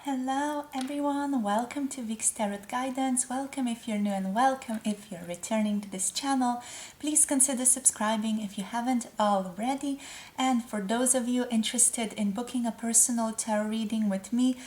Hello everyone, welcome to Vic's Tarot Guidance. Welcome if you're new and welcome if you're returning to this channel. Please consider subscribing if you haven't already. And for those of you interested in booking a personal tarot reading with me,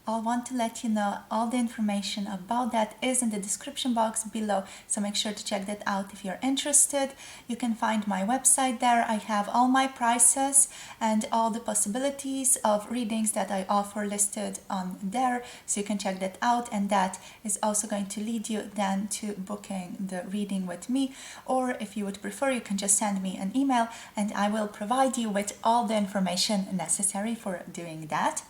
I want to let you know all the information about that is in the description box below, so make sure to check that out if you're interested. You can find my website there. I have all my prices and all the possibilities of readings that I offer listed on there, so you can check that out, and that is also going to lead you then to booking the reading with me. Or if you would prefer, you can just send me an email and I will provide you with all the information necessary for doing that.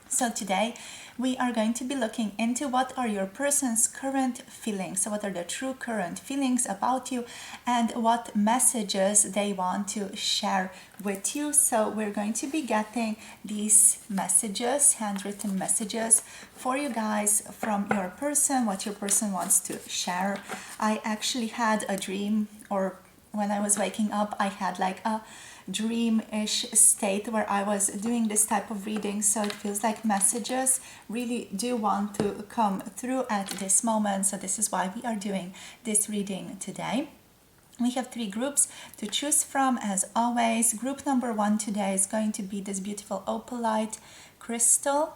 So today we are going to be looking into what are your person's current feelings. So what are the true current feelings about you and what messages they want to share with you. So we're going to be getting these messages, handwritten messages for you guys from your person, what your person wants to share. I actually had a dream, or when I was waking up, I had like a dream-ish state where I was doing this type of reading, so it feels like messages really do want to come through at this moment. So this is why we are doing this reading today. We have 3 groups to choose from as always. Group number 1 today is going to be this beautiful Opalite crystal.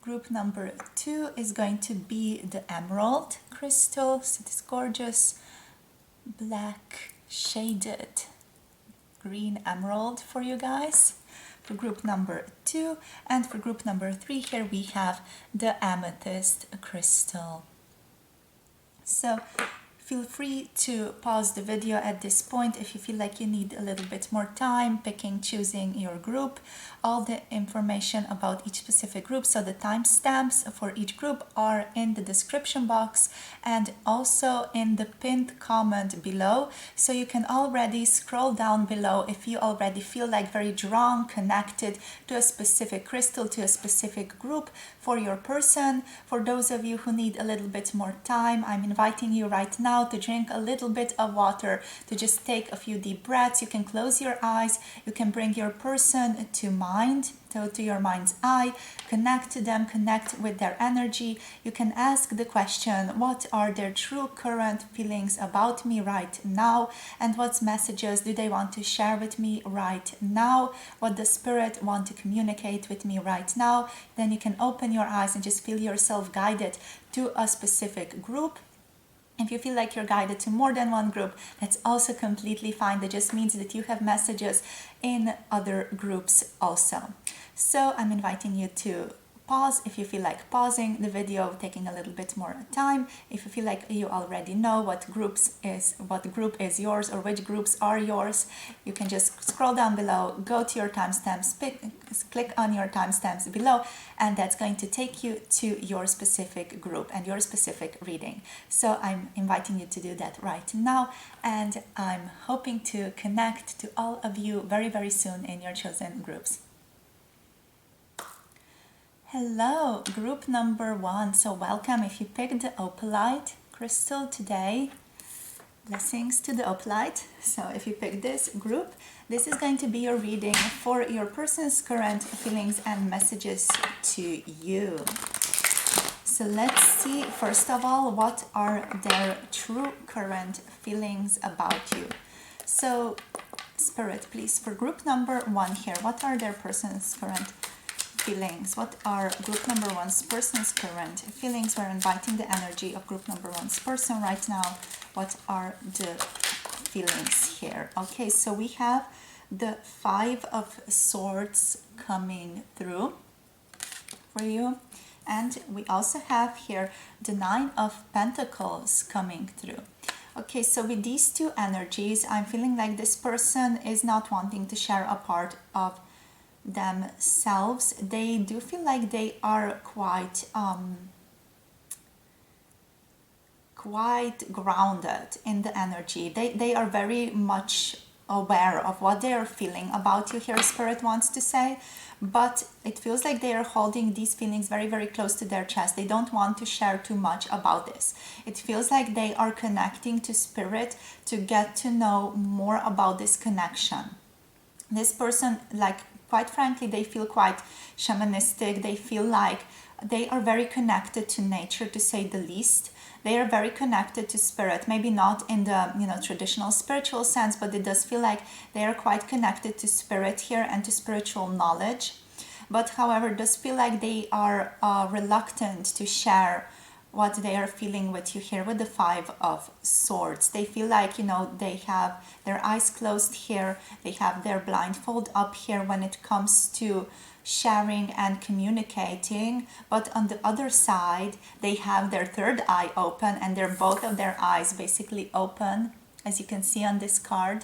Group number 2 is going to be the emerald crystal, so this gorgeous black shaded green emerald for you guys for group number 2, and for group number 3 here we have the amethyst crystal. So feel free to pause the video at this point if you feel like you need a little bit more time choosing your group. All the information about each specific group, so the timestamps for each group, are in the description box and also in the pinned comment below. So you can already scroll down below if you already feel like very drawn, connected to a specific crystal, to a specific group for your person. For those of you who need a little bit more time, I'm inviting you right now to drink a little bit of water, to just take a few deep breaths. You can close your eyes, you can bring your person to mind, to your mind's eye, connect to them, connect with their energy. You can ask the question, what are their true current feelings about me right now, and what messages do they want to share with me right now, what the spirit want to communicate with me right now. Then you can open your eyes and just feel yourself guided to a specific group. If you feel like you're guided to more than one group, that's also completely fine. That just means that you have messages in other groups also. So I'm inviting you to pause if you feel like pausing the video, taking a little bit more time. If you feel like you already know what group is yours, or which groups are yours, you can just scroll down below, go to your timestamps, click on your timestamps below, and that's going to take you to your specific group and your specific reading. So I'm inviting you to do that right now, and I'm hoping to connect to all of you very, very soon in your chosen groups. Hello, group number 1. So welcome if you picked the Opalite crystal today. Blessings to the Opalite. So if you pick this group, this is going to be your reading for your person's current feelings and messages to you. So let's see, first of all, what are their true current feelings about you. So Spirit, please, for group number 1 here, what are their person's current feelings? What are group number 1's person's current feelings? We're inviting the energy of group number 1's person right now. What are the feelings here? Okay, so we have the 5 of Swords coming through for you, and we also have here the 9 of Pentacles coming through. Okay, so with these 2 energies, I'm feeling like this person is not wanting to share a part of themselves. They do feel like they are quite grounded in the energy. They are very much aware of what they are feeling about you here, Spirit wants to say, but it feels like they are holding these feelings very, very close to their chest. They don't want to share too much about this. It feels like they are connecting to Spirit to get to know more about this connection. This person, like, quite frankly, they feel quite shamanistic. They feel like they are very connected to nature, to say the least. They are very connected to spirit, maybe not in the traditional spiritual sense, but it does feel like they are quite connected to spirit here and to spiritual knowledge. But however, it does feel like they are reluctant to share what they are feeling with you here with the Five of Swords. They feel like, they have their eyes closed here, they have their blindfold up here when it comes to sharing and communicating, but on the other side they have their third eye open, and they're both of their eyes basically open, as you can see on this card.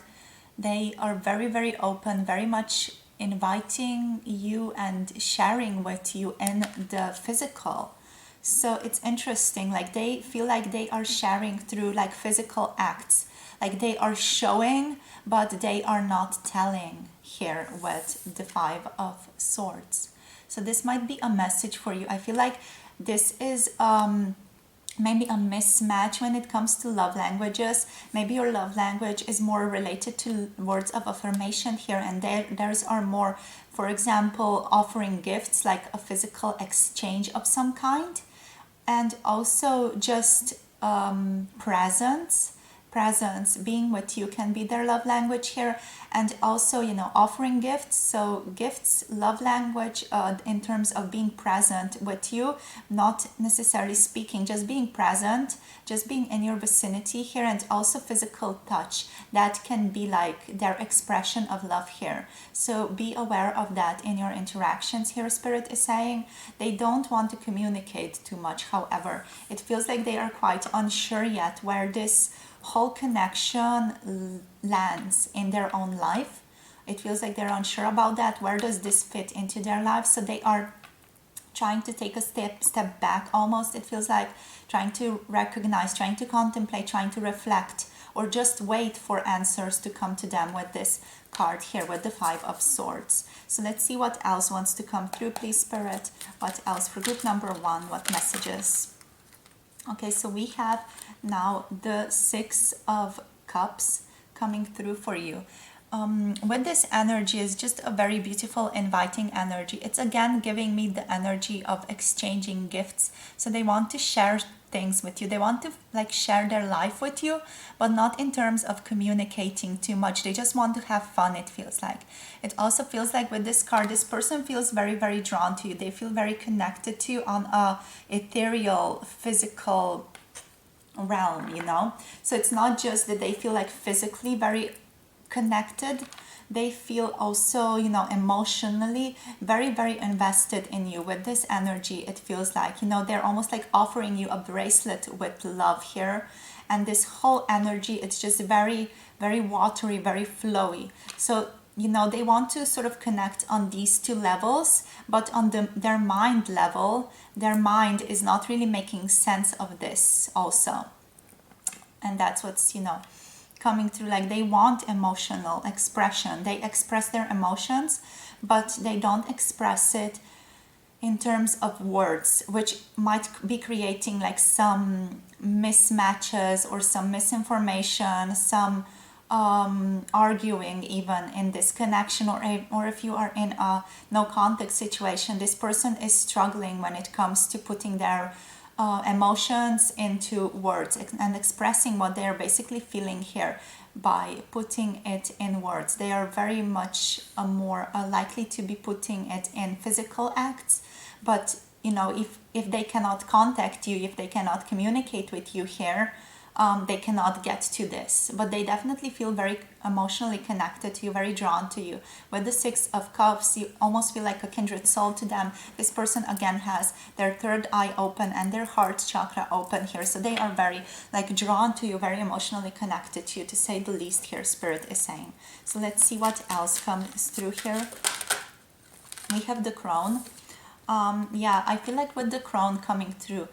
They are very, very open, very much inviting you and sharing with you in the physical. So it's interesting, like they feel like they are sharing through like physical acts, like they are showing but they are not telling here with the Five of Swords. So this might be a message for you. I feel like this is maybe a mismatch when it comes to love languages. Maybe your love language is more related to words of affirmation here, and theirs are more, for example, offering gifts, like a physical exchange of some kind, and also just presence. Being with you can be their love language here, and also offering gifts. So gifts, love language, in terms of being present with you, not necessarily speaking, just being present, just being in your vicinity here, and also physical touch. That can be like their expression of love here. So be aware of that in your interactions here. Spirit is saying they don't want to communicate too much. However, it feels like they are quite unsure yet where this whole connection lands in their own life. It feels like they're unsure about that. Where does this fit into their life? So they are trying to take a step back almost. It feels like trying to recognize, trying to contemplate, trying to reflect, or just wait for answers to come to them with this card here with the Five of Swords. So let's see what else wants to come through, please, Spirit. What else for group number 1? What messages? Okay, so we have now the Six of Cups coming through for you. With this energy is just a very beautiful, inviting energy. It's again giving me the energy of exchanging gifts. So they want to share things with you. They want to like share their life with you, but not in terms of communicating too much. They just want to have fun, it feels like. It also feels like with this card, this person feels very, very drawn to you. They feel very connected to you on a ethereal, physical realm, So it's not just that they feel like physically very connected. They feel also, emotionally very, very invested in you. With this energy, it feels like, they're almost like offering you a bracelet with love here. And this whole energy, it's just very, very watery, very flowy. So, they want to sort of connect on these two levels, but on their mind level, their mind is not really making sense of this also. And that's what's, coming through. Like they want emotional expression. They express their emotions, but they don't express it in terms of words, which might be creating like some mismatches or some misinformation, some arguing even in this connection, or if you are in a no contact situation, this person is struggling when it comes to putting their emotions into words and expressing what they are basically feeling here by putting it in words. They are very much more likely to be putting it in physical acts, but if they cannot contact you, if they cannot communicate with you here, they cannot get to this, but they definitely feel very emotionally connected to you, very drawn to you. With the Six of Cups, you almost feel like a kindred soul to them. This person again has their third eye open and their heart chakra open here, so they are very like drawn to you, very emotionally connected to you, to say the least here, Spirit is saying. So let's see what else comes through here. We have the Crown. Yeah, I feel like with the Crown coming through,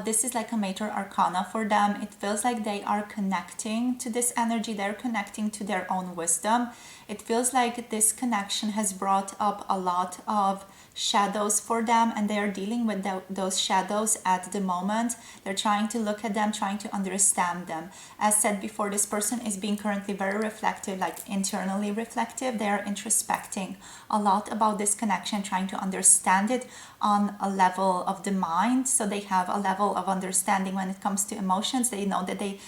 this is like a major arcana for them. It feels like they are connecting to this energy. They're connecting to their own wisdom. It feels like this connection has brought up a lot of shadows for them, and they are dealing with those shadows at the moment. They're trying to look at them, trying to understand them. As said before, this person is being currently very reflective, like internally reflective. They are introspecting a lot about this connection, trying to understand it on a level of the mind. So they have a level of understanding when it comes to emotions. They know that they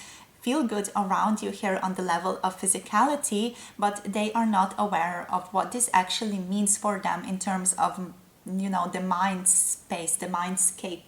feel good around you here on the level of physicality, but they are not aware of what this actually means for them in terms of, you know, the mind space, the mindscape.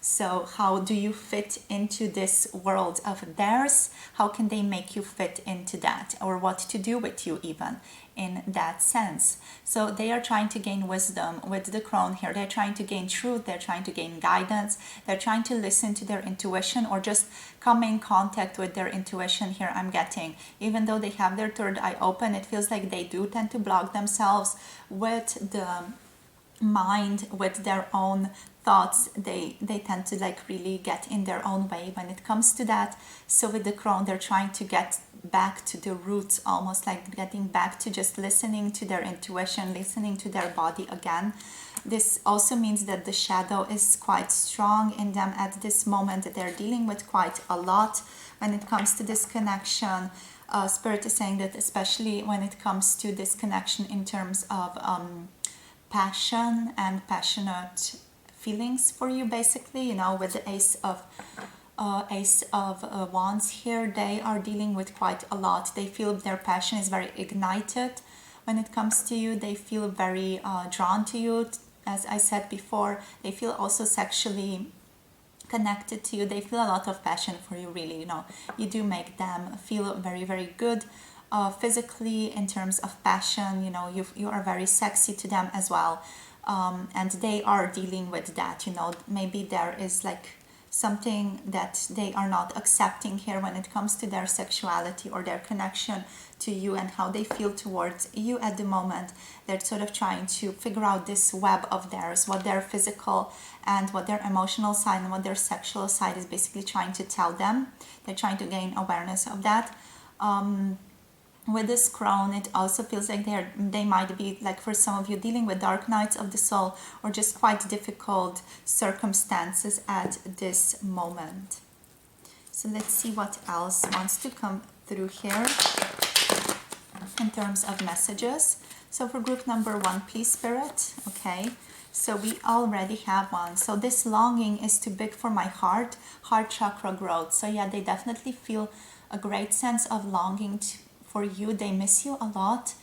So how do you fit into this world of theirs? How can they make you fit into that, or what to do with you even in that sense? So they are trying to gain wisdom with the crone here. They're trying to gain truth. They're trying to gain guidance. They're trying to listen to their intuition, or just come in contact with their intuition here, I'm getting. Even though they have their third eye open, it feels like they do tend to block themselves with the mind, with their own thoughts. They tend to like really get in their own way when it comes to that. So with the crone, they're trying to get back to the roots, almost like getting back to just listening to their intuition, listening to their body again. This also means that the shadow is quite strong in them at this moment, that they're dealing with quite a lot when it comes to this connection. Spirit is saying that especially when it comes to this connection in terms of passion and passionate feelings for you, basically, you know, with the Ace of Wands here, they are dealing with quite a lot. They feel their passion is very ignited when it comes to you. They feel very drawn to you. As I said before, they feel also sexually connected to you. They feel a lot of passion for you, really. You know, you do make them feel very, very good physically in terms of passion. You know, you are very sexy to them as well. And they are dealing with that, you know. Maybe there is like something that they are not accepting here when it comes to their sexuality or their connection to you and how they feel towards you at the moment. They're sort of trying to figure out this web of theirs, what their physical and what their emotional side and what their sexual side is basically trying to tell them. They're trying to gain awareness of that. With this crone, it also feels like they might be, like for some of you, dealing with dark nights of the soul or just quite difficult circumstances at this moment. So let's see what else wants to come through here in terms of messages. So for group number 1, please, Spirit. Okay, so we already have one. So this longing is too big for my heart chakra growth. So yeah, they definitely feel a great sense of longing for you. They miss you a lot.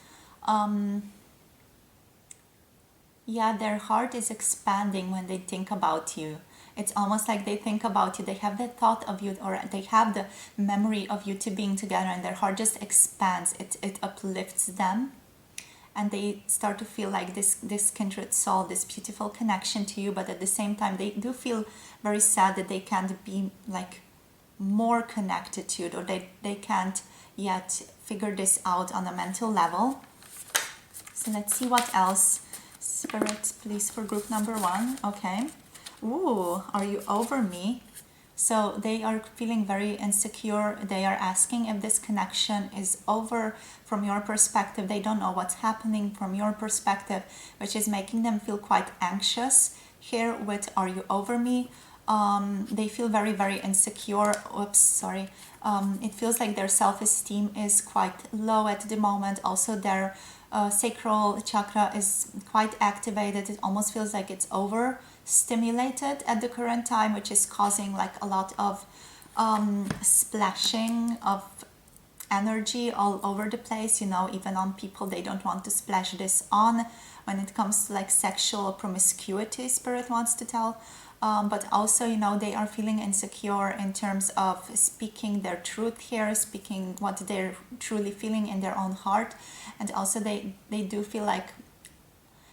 Yeah, their heart is expanding when they think about you. It's almost like they think about you, they have the thought of you, or they have the memory of you two being together, and their heart just expands. It uplifts them, and they start to feel like this kindred soul, this beautiful connection to you. But at the same time, they do feel very sad that they can't be like more connected to you, or they can't yet figure this out on a mental level. So let's see what else. Spirit, please, for group number 1. Okay. Ooh, are you over me? So they are feeling very insecure. They are asking if this connection is over from your perspective. They don't know what's happening from your perspective, which is making them feel quite anxious here with "Are you over me?" They feel very, very insecure. Oops, sorry. It feels like their self-esteem is quite low at the moment. Also, their sacral chakra is quite activated. It almost feels like it's overstimulated at the current time, which is causing like a lot of splashing of energy all over the place, you know, even on people they don't want to splash this on. When it comes to like sexual promiscuity, Spirit wants to tell. But also, you know, they are feeling insecure in terms of speaking their truth here, speaking what they're truly feeling in their own heart. And also they do feel like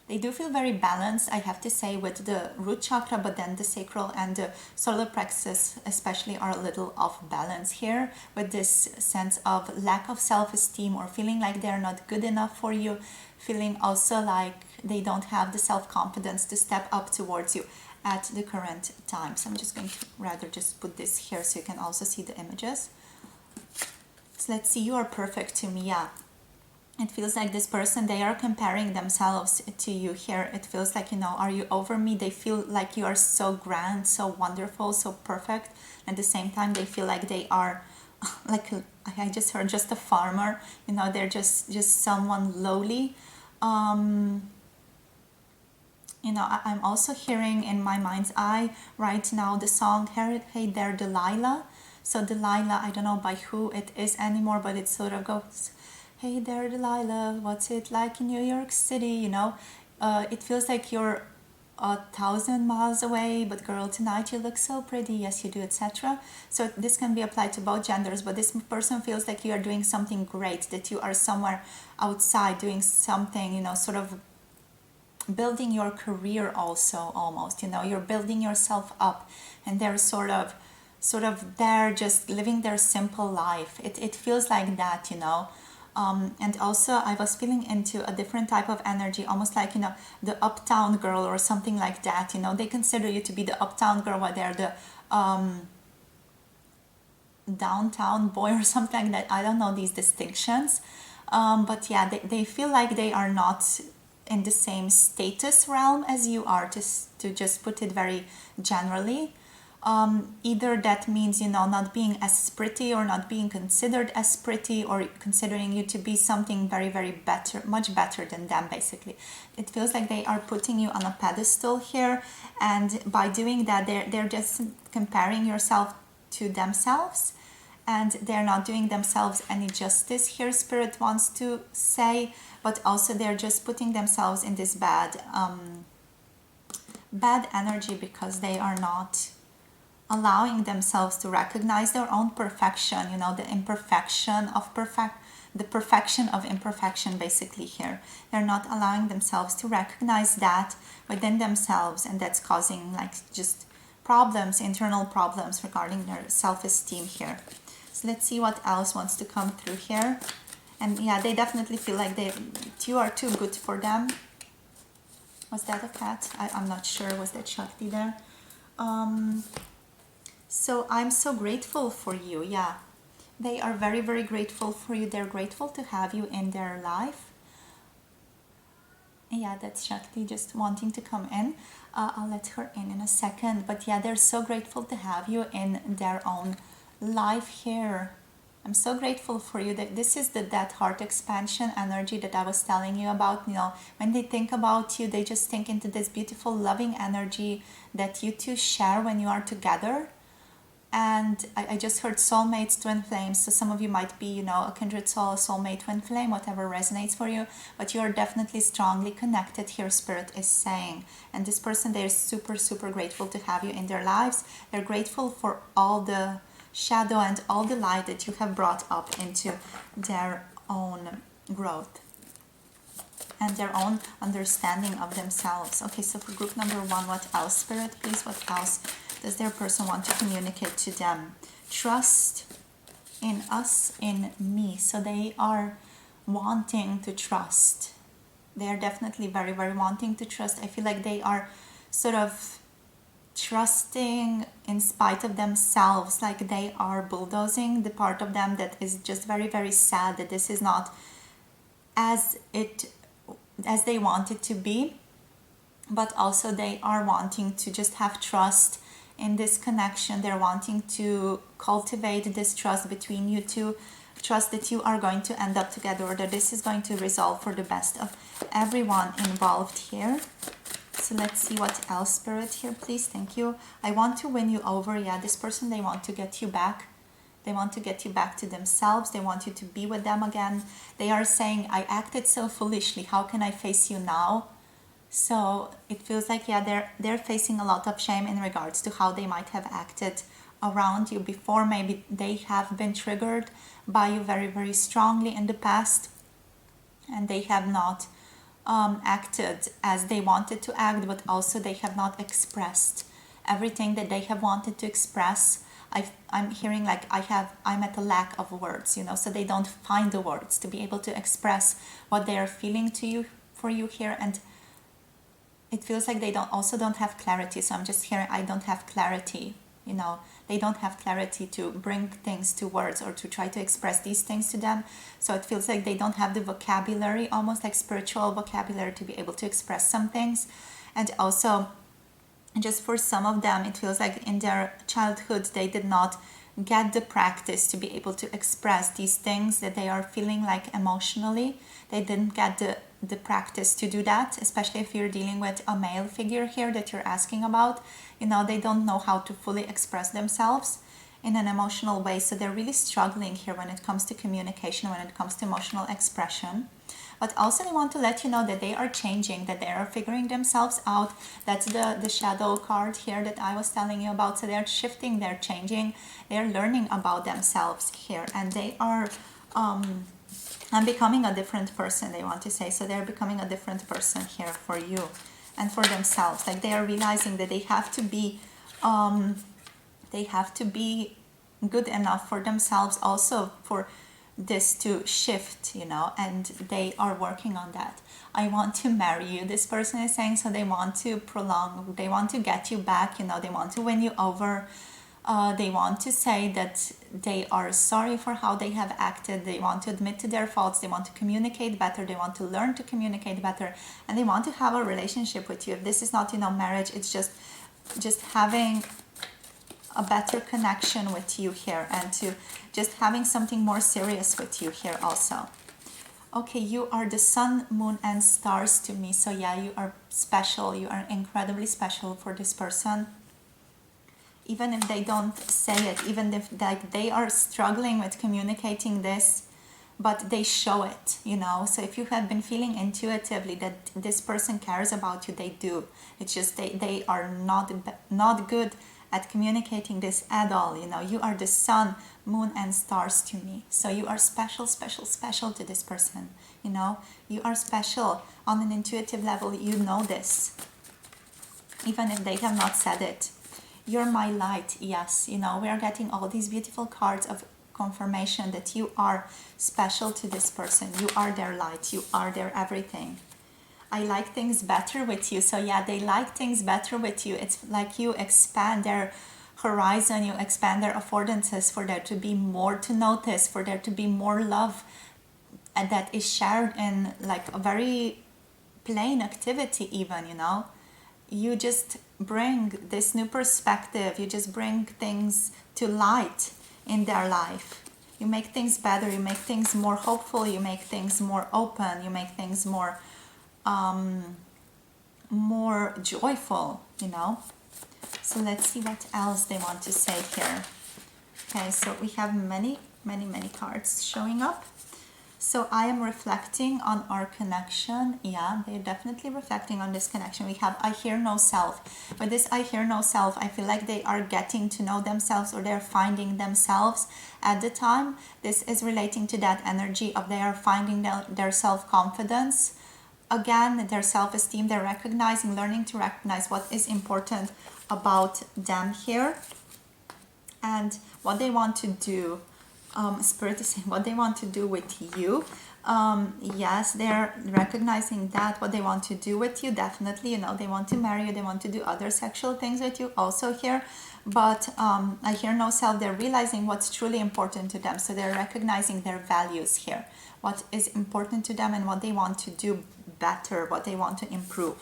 they do feel very balanced, I have to say, with the root chakra, but then the sacral and the solar plexus especially are a little off balance here, with this sense of lack of self-esteem, or feeling like they're not good enough for you, feeling also like they don't have the self-confidence to step up towards you at the current time. So I'm just going to rather just put this here so you can also see the images. So let's see, you are perfect to me. Yeah, It feels like this person, they are comparing themselves to you here. It feels like, are you over me? They feel like you are so grand, so wonderful, so perfect. At the same time, they feel like they are like, I just heard just a farmer, they're just someone lowly. I'm also hearing in my mind's eye right now the song Hey There Delilah. So Delilah, I don't know by who it is anymore, but it sort of goes, hey there Delilah, what's it like in New York City? It feels like you're 1,000 miles away, but girl, tonight you look so pretty, yes you do, etc. So this can be applied to both genders, but this person feels like you are doing something great, that you are somewhere outside doing something, sort of building your career also, almost, you're building yourself up, and they're sort of there just living their simple life. It feels like that. And also I was feeling into a different type of energy, almost like, the uptown girl or something like that. They consider you to be the uptown girl, while they're the downtown boy or something like that. I don't know these distinctions, but yeah, they feel like they are not in the same status realm as you are, to just put it very generally. Either that means, not being as pretty, or not being considered as pretty, or considering you to be something very, very better, much better than them, basically. It feels like they are putting you on a pedestal here, and by doing that, they're just comparing yourself to themselves, and they're not doing themselves any justice here, Spirit wants to say, but also they're just putting themselves in this bad energy, because they are not allowing themselves to recognize their own perfection, the imperfection of the perfection of imperfection, basically here. They're not allowing themselves to recognize that within themselves, and that's causing like just problems, internal problems regarding their self-esteem here. So let's see what else wants to come through here. And yeah, they definitely feel like you are too good for them. Was that a cat? I'm not sure. Was that Shakti there? So I'm so grateful for you. Yeah, they are very, very grateful for you. They're grateful to have you in their life. Yeah, that's Shakti just wanting to come in. I'll let her in a second. But yeah, they're so grateful to have you in their own life here. I'm so grateful for you. That this is that heart expansion energy that I was telling you about. When they think about you, they just think into this beautiful loving energy that you two share when you are together. And I just heard soulmates, twin flames. So some of you might be, a kindred soul, a soulmate, twin flame, whatever resonates for you. But you are definitely strongly connected here, Spirit is saying. And this person, they're super, super grateful to have you in their lives. They're grateful for all the shadow and all the light that you have brought up into their own growth and their own understanding of themselves. Okay, so for group number 1, what else, Spirit, please? What else does their person want to communicate to them? Trust in us, in me. So they are wanting to trust. They are definitely very, very wanting to trust. I feel like they are sort of trusting in spite of themselves, like they are bulldozing the part of them that is just very, very sad that this is not as they want it to be. But also they are wanting to just have trust in this connection. They're wanting to cultivate this trust between you two, trust that you are going to end up together, or that this is going to resolve for the best of everyone involved here. So let's see what else, Spirit, here, please. Thank you. I want to win you over. Yeah, this person, they want to get you back. They want to get you back to themselves. They want you to be with them again. They are saying, I acted so foolishly. How can I face you now? So it feels like, yeah, they're facing a lot of shame in regards to how they might have acted around you before. Maybe they have been triggered by you very, very strongly in the past, and they have not acted as they wanted to act, but also they have not expressed everything that they have wanted to express. I'm hearing like I'm at a lack of words, so they don't find the words to be able to express what they are feeling to you, for you here. And it feels like they don't have clarity. So I'm just hearing, I don't have clarity, you know, they don't have clarity to bring things to words or to try to express these things to them. So it feels like they don't have the vocabulary, almost like spiritual vocabulary, to be able to express some things. And also, just for some of them, it feels like in their childhood they did not get the practice to be able to express these things that they are feeling like emotionally. They didn't get the practice to do that, especially if you're dealing with a male figure here that you're asking about. You know, they don't know how to fully express themselves in an emotional way, so they're really struggling here when it comes to communication, when it comes to emotional expression. But also they want to let you know that they are changing, that they are figuring themselves out. That's the shadow card here that I was telling you about. So they're shifting, they're changing, they're learning about themselves here, and they are and becoming a different person, they want to say. So they're becoming a different person here for you and for themselves. Like they are realizing that they have to be good enough for themselves also for this to shift, you know, and they are working on that. I want to marry you, this person is saying. So they want to prolong, they want to get you back, you know, they want to win you over. They want to say that they are sorry for how they have acted. They want to admit to their faults. They want to communicate better. They want to learn to communicate better, and they want to have a relationship with you. If this is not, you know, marriage, it's just having a better connection with you here, and to just having something more serious with you here also. Okay, you are the sun, moon, and stars to me. So yeah, you are special. You are incredibly special for this person. Even if they don't say it, even if like they are struggling with communicating this, but they show it, you know. So if you have been feeling intuitively that this person cares about you, they do. It's just they are not good at communicating this at all, you know. You are the sun, moon, and stars to me. So you are special, special, special to this person, you know. You are special on an intuitive level. You know this, even if they have not said it. You're my light. Yes, you know, we are getting all these beautiful cards of confirmation that you are special to this person. You are their light. You are their everything. I like things better with you. So yeah, they like things better with you. It's like you expand their horizon, you expand their affordances for there to be more to notice, for there to be more love, and that is shared in like a very plain activity even, you know. You just bring this new perspective, you just bring things to light in their life. You make things better, you make things more hopeful, you make things more open, you make things more more joyful, you know. So let's see what else they want to say here. Okay, so we have many cards showing up. So I am reflecting on our connection. Yeah, they're definitely reflecting on this connection. We have I hear no self. With this I hear no self, I feel like they are getting to know themselves, or they're finding themselves at the time. This is relating to that energy of they are finding their self-confidence. Again, their self-esteem. They're recognizing, learning to recognize what is important about them here and what they want to do. Spirit is saying what they want to do with you. Yes, they're recognizing that what they want to do with you, definitely, you know, they want to marry you, they want to do other sexual things with you also here. But I hear no self, they're realizing what's truly important to them. So they're recognizing their values here, what is important to them and what they want to do better, what they want to improve.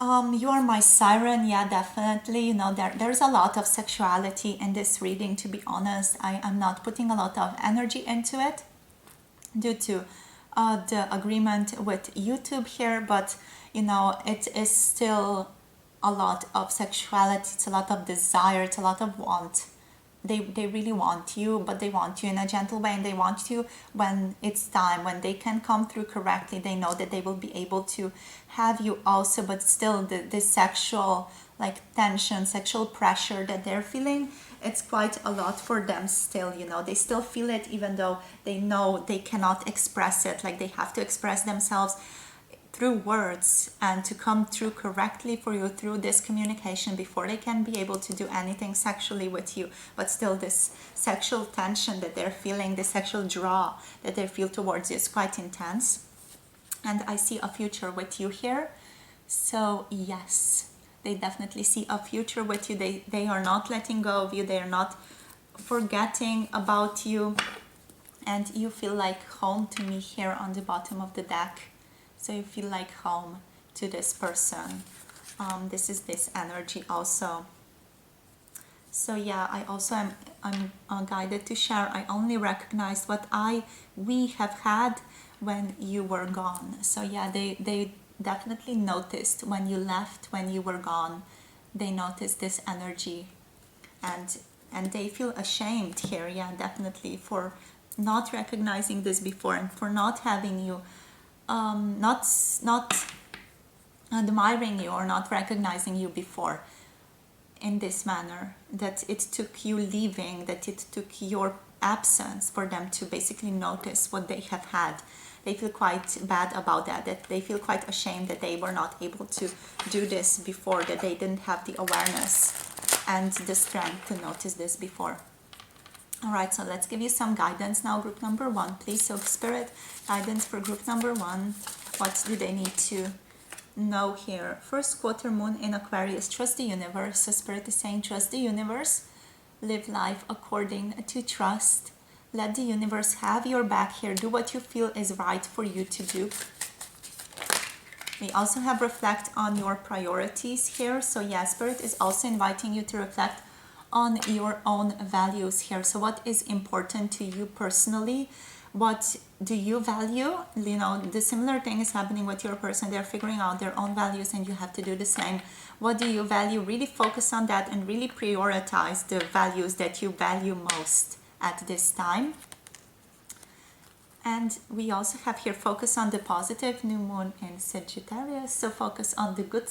You are my siren. Yeah, definitely. You know, there's a lot of sexuality in this reading, to be honest. I am not putting a lot of energy into it due to the agreement with YouTube here, but you know, it is still a lot of sexuality, it's a lot of desire, it's a lot of want. They really want you, but they want you in a gentle way, and they want you when it's time, when they can come through correctly. They know that they will be able to have you also, but still the sexual like tension, sexual pressure that they're feeling, it's quite a lot for them still, you know. They still feel it, even though they know they cannot express it. Like they have to express themselves through words and to come through correctly for you through this communication before they can be able to do anything sexually with you. But still, this sexual tension that they're feeling, the sexual draw that they feel towards you is quite intense. And I see a future with you here. So yes, They definitely see a future with you. They are not letting go of you. They are not forgetting about you. And you feel like home to me here on the bottom of the deck. So you feel like home to this person. This is this energy also. So yeah, I also I'm guided to share. I only recognized what we have had when you were gone. So yeah, they definitely noticed when you left, when you were gone. They noticed this energy, and they feel ashamed here. Yeah, definitely, for not recognizing this before, and for not having you, not admiring you or not recognizing you before in this manner, that it took you leaving, that it took your absence for them to basically notice what they have had. They feel quite bad about that they feel quite ashamed that they were not able to do this before, that they didn't have the awareness and the strength to notice this before. All right, so let's give you some guidance now, group number 1, please. So Spirit, guidance for group number 1. What do they need to know here? First quarter moon in Aquarius. Trust the universe. So Spirit is saying trust the universe. Live life according to trust. Let the universe have your back here. Do what you feel is right for you to do. We also have reflect on your priorities here. So yeah, Spirit is also inviting you to reflect on your own values here. So what is important to you personally? What do you value? You know, the similar thing is happening with your person. They're figuring out their own values and you have to do the same. What do you value? Really focus on that and really prioritize the values that you value most at this time. And we also have here focus on the positive, new moon in Sagittarius. So focus on the good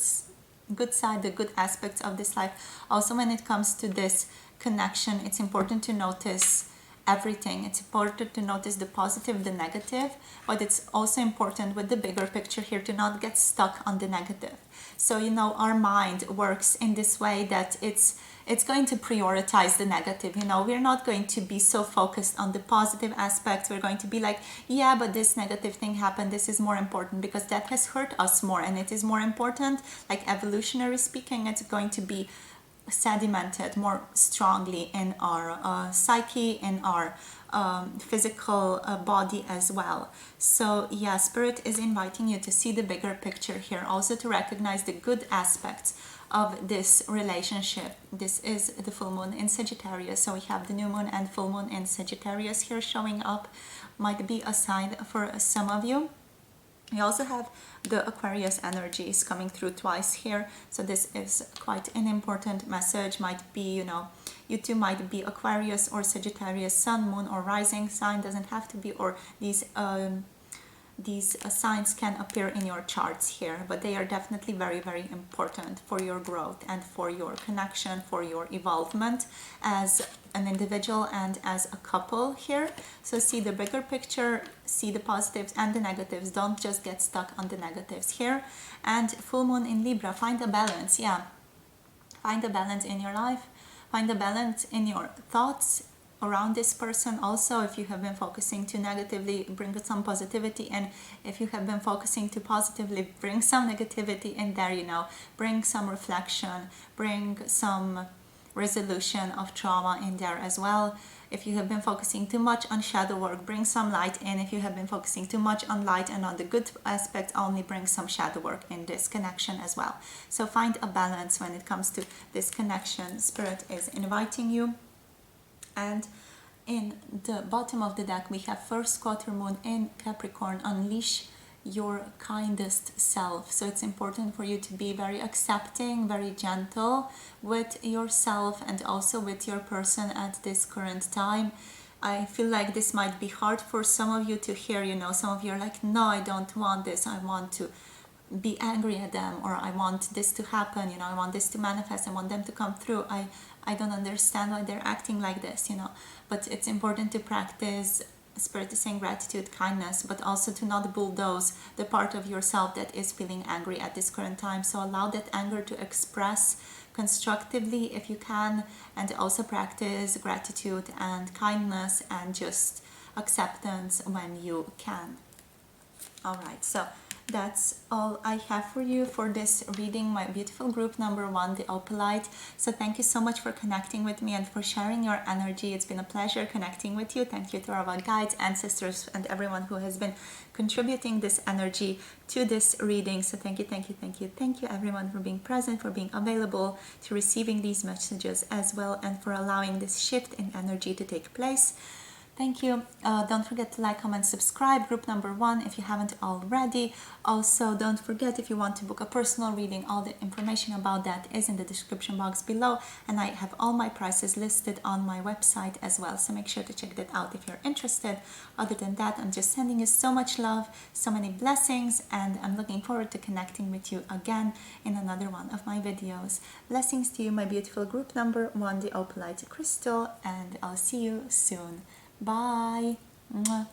side, the good aspects of this life. Also, when it comes to this connection, it's important to notice everything. It's important to notice the positive, the negative, but it's also important with the bigger picture here to not get stuck on the negative. So, you know, our mind works in this way that it's going to prioritize the negative. You know, we're not going to be so focused on the positive aspects. We're going to be like, yeah, but this negative thing happened. This is more important because that has hurt us more, and it is more important. Like evolutionary speaking, it's going to be sedimented more strongly in our psyche, in our physical body as well. So yeah, Spirit is inviting you to see the bigger picture here, also to recognize the good aspects of this relationship. This is the full moon in Sagittarius, so we have the new moon and full moon in Sagittarius here showing up. Might be a sign for some of you. We also have the Aquarius energies coming through twice here, so this is quite an important message. Might be, you know, you two might be Aquarius or Sagittarius, sun, moon or rising sign, doesn't have to be, or these signs can appear in your charts here, but they are definitely very, very important for your growth and for your connection, for your evolvement as an individual and as a couple here. So see the bigger picture, see the positives and the negatives. Don't just get stuck on the negatives here. And full moon in Libra, find a balance. Yeah, find a balance in your life, find a balance in your thoughts around this person. Also, if you have been focusing too negatively, bring some positivity, and if you have been focusing too positively, bring some negativity in there. You know, bring some reflection, bring some resolution of trauma in there as well. If you have been focusing too much on shadow work, bring some light in. If you have been focusing too much on light and on the good aspects, only bring some shadow work in this connection as well. So find a balance when it comes to this connection. Spirit is inviting you. And in the bottom of the deck, we have first quarter moon in Capricorn. Unleash your kindest self. So it's important for you to be very accepting, very gentle with yourself and also with your person at this current time. I feel like this might be hard for some of you to hear. You know, some of you are like, no, I don't want this. I want to be angry at them, or I want this to happen, you know, I want this to manifest, I want them to come through. I don't understand why they're acting like this, you know. But it's important to practice, Spirit is saying, gratitude, kindness, but also to not bulldoze the part of yourself that is feeling angry at this current time. So allow that anger to express constructively if you can, and also practice gratitude and kindness and just acceptance when you can. All right, so that's all I have for you for this reading, my beautiful group number 1, the Opalite. So thank you so much for connecting with me and for sharing your energy. It's been a pleasure connecting with you. Thank you to our guides, ancestors, and everyone who has been contributing this energy to this reading. So thank you, thank you, thank you, thank you everyone for being present, for being available to receiving these messages as well, and for allowing this shift in energy to take place. Thank you. Don't forget to like, comment, subscribe, group number 1 if you haven't already. Also, don't forget, if you want to book a personal reading, all the information about that is in the description box below, and I have all my prices listed on my website as well, so make sure to check that out if you're interested. Other than that, I'm just sending you so much love, so many blessings, and I'm looking forward to connecting with you again in another one of my videos. Blessings to you, my beautiful group number 1, the Opalite crystal, and I'll see you soon. Bye. Mwah.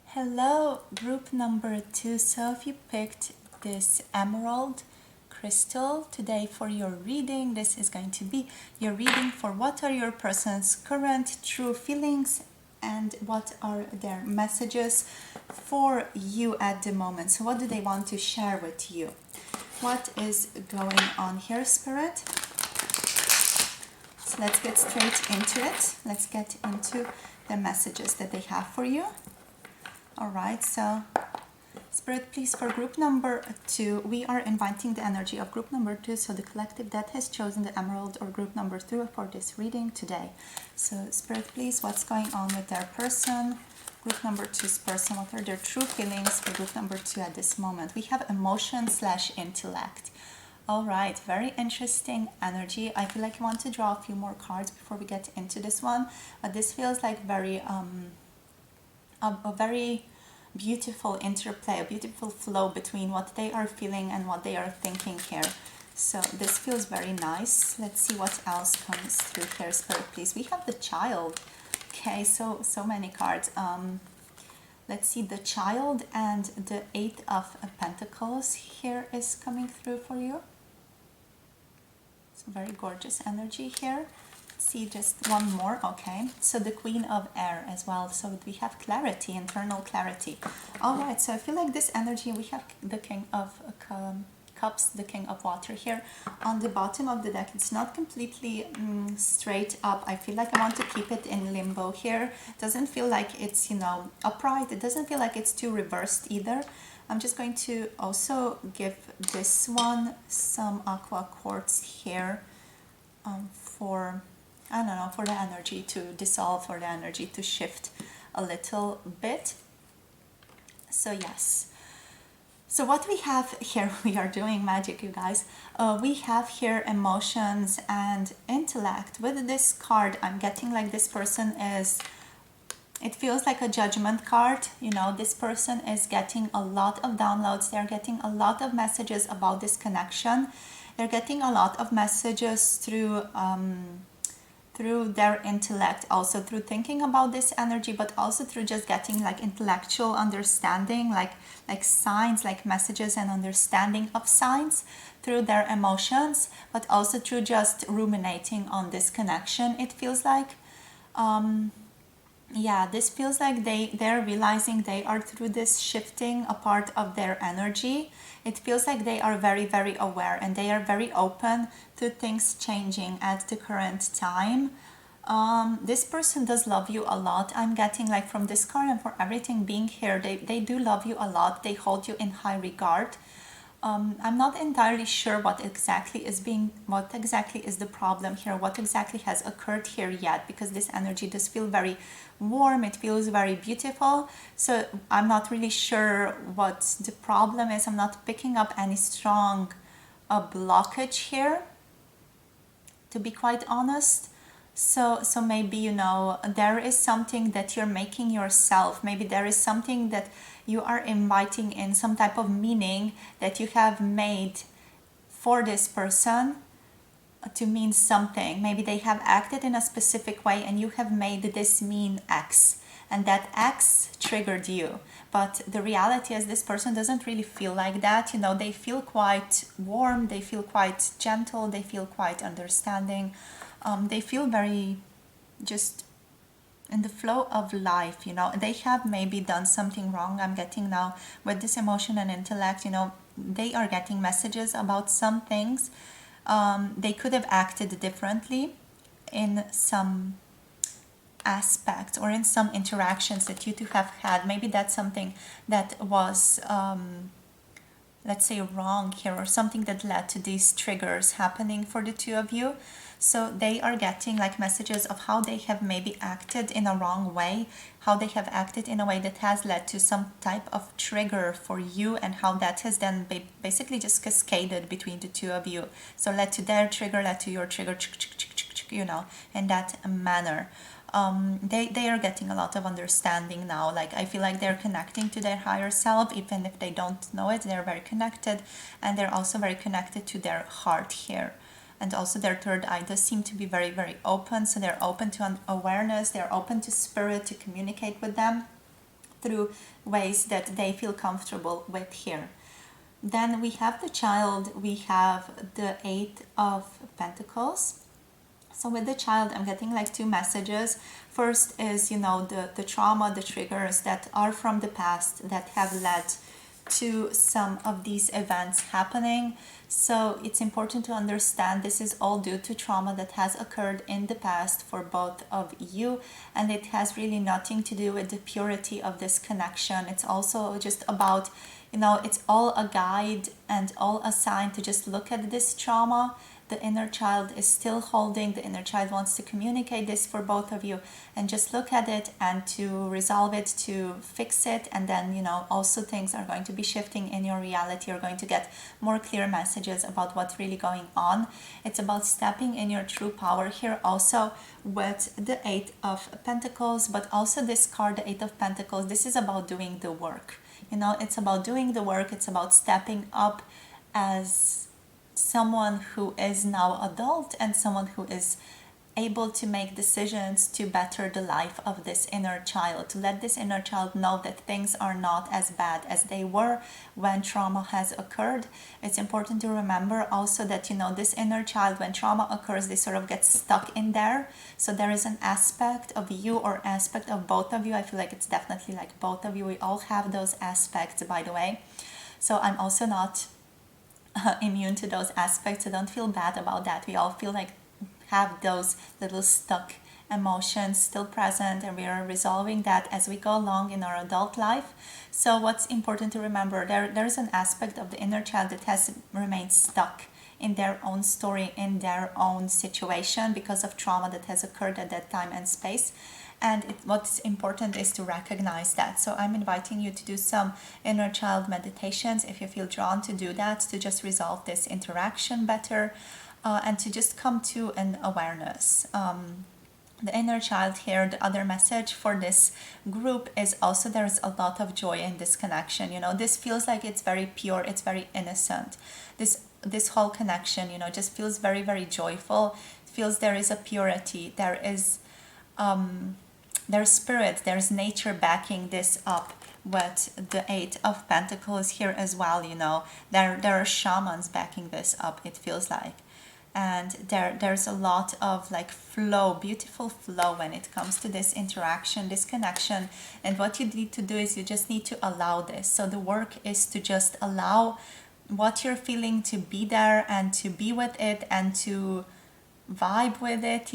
Hello, group number 2. So if you picked this emerald crystal today for your reading, this is going to be your reading for what are your person's current true feelings and what are their messages for you at the moment. So what do they want to share with you? What is going on here, Spirit? So let's get straight into it. Let's get into the messages that they have for you. All right, so Spirit, please, for group number 2, we are inviting the energy of group number 2, so the collective that has chosen the emerald, or group number 2 for this reading today. So Spirit, please, what's going on with their person? Group number 2's person, what are their true feelings for group number 2 at this moment? We have emotion/intellect. All right, very interesting energy. I feel like I want to draw a few more cards before we get into this one. This feels like very a very beautiful interplay, a beautiful flow between what they are feeling and what they are thinking here. So this feels very nice. Let's see what else comes through here, Spirit, please. We have the Child. Okay, so many cards. Let's see, the Child and the 8 of Pentacles here is coming through for you. So very gorgeous energy here. Let's see, just one more. Okay, so the Queen of Air as well. So we have clarity, internal clarity. All right, so I feel like this energy, we have the King of Cups, the King of Water here on the bottom of the deck. It's not completely straight up. I feel like I want to keep it in limbo here. It doesn't feel like it's, you know, upright. It doesn't feel like it's too reversed either. I'm just going to also give this one some aqua quartz here for, I don't know, for the energy to dissolve, for the energy to shift a little bit. So yes. So what we have here, we are doing magic, you guys. We have here emotions and intellect. With this card, I'm getting like this person is, it feels like a judgment card. You know, this person is getting a lot of downloads. They're getting a lot of messages about this connection. They're getting a lot of messages through their intellect, also through thinking about this energy, but also through just getting like intellectual understanding, like signs, like messages and understanding of signs through their emotions, but also through just ruminating on this connection. It feels like yeah, this feels like they're realizing they are through this shifting a part of their energy. It feels like they are very, very aware and they are very open to things changing at the current time. This person does love you a lot. I'm getting like from this card and for everything being here, they do love you a lot. They hold you in high regard. I'm not entirely sure what exactly is the problem here, what exactly has occurred here yet, because this energy does feel very warm, it feels very beautiful. So I'm not really sure what the problem is. I'm not picking up any strong blockage here, to be quite honest. So maybe, you know, there is something that you're making yourself. Maybe there is something that you are inviting in, some type of meaning that you have made for this person to mean something. Maybe they have acted in a specific way and you have made this mean X, and that X triggered you. But the reality is this person doesn't really feel like that. You know, they feel quite warm, they feel quite gentle, they feel quite understanding. They feel very just in the flow of life. They have maybe done something wrong. I'm getting now with this emotion and intellect, they are getting messages about some things. They could have acted differently in some aspects or in some interactions that you two have had. Maybe that's something that was, let's say, wrong here, or something that led to these triggers happening for the two of you. So they are getting like messages of how they have maybe acted in a wrong way, how they have acted in a way that has led to some type of trigger for you, and how that has then basically just cascaded between the two of you. So led to their trigger, led to your trigger, in that manner. They are getting a lot of understanding now. Like, I feel like they're connecting to their higher self, even if they don't know it. They're very connected, and they're also very connected to their heart here. And also their third eye does seem to be very, very open. So they're open to an awareness, they're open to spirit, to communicate with them through ways that they feel comfortable with here. Then we have the child, we have the Eight of Pentacles. So with the child, I'm getting like two messages. First is, the trauma, the triggers that are from the past that have led to some of these events happening. So it's important to understand this is all due to trauma that has occurred in the past for both of you, and it has really nothing to do with the purity of this connection. It's also just about, it's all a guide and all a sign to just look at this trauma. The inner child is still holding, the inner child wants to communicate this for both of you, and just look at it and to resolve it, to fix it. And then, also things are going to be shifting in your reality. You're going to get more clear messages about what's really going on. It's about stepping in your true power here, also with the Eight of Pentacles, but also this card, the Eight of Pentacles. This is about doing the work. It's about doing the work. It's about stepping up as someone who is now adult and someone who is able to make decisions to better the life of this inner child, to let this inner child know that things are not as bad as they were when trauma has occurred. It's important to remember also that, this inner child, when trauma occurs, they sort of get stuck in there. So there is an aspect of you, or aspect of both of you. I feel like it's definitely like both of you. We all have those aspects, by the way. So I'm also not immune to those aspects, so don't feel bad about that. We all feel like have those little stuck emotions still present, and we are resolving that as we go along in our adult life. So what's important to remember, there's an aspect of the inner child that has remained stuck in their own story, in their own situation, because of trauma that has occurred at that time and space. And what's important is to recognize that. So I'm inviting you to do some inner child meditations if you feel drawn to do that, to just resolve this interaction better, and to just come to an awareness. The inner child here, the other message for this group is also there's a lot of joy in this connection. This feels like it's very pure, it's very innocent. This whole connection, just feels very, very joyful. It feels there is a purity, there's spirit, there's nature backing this up with the Eight of Pentacles here as well. There are shamans backing this up, it feels like. And there's a lot of like flow, beautiful flow when it comes to this interaction, this connection. And what you need to do is you just need to allow this. So the work is to just allow what you're feeling to be there, and to be with it, and to vibe with it,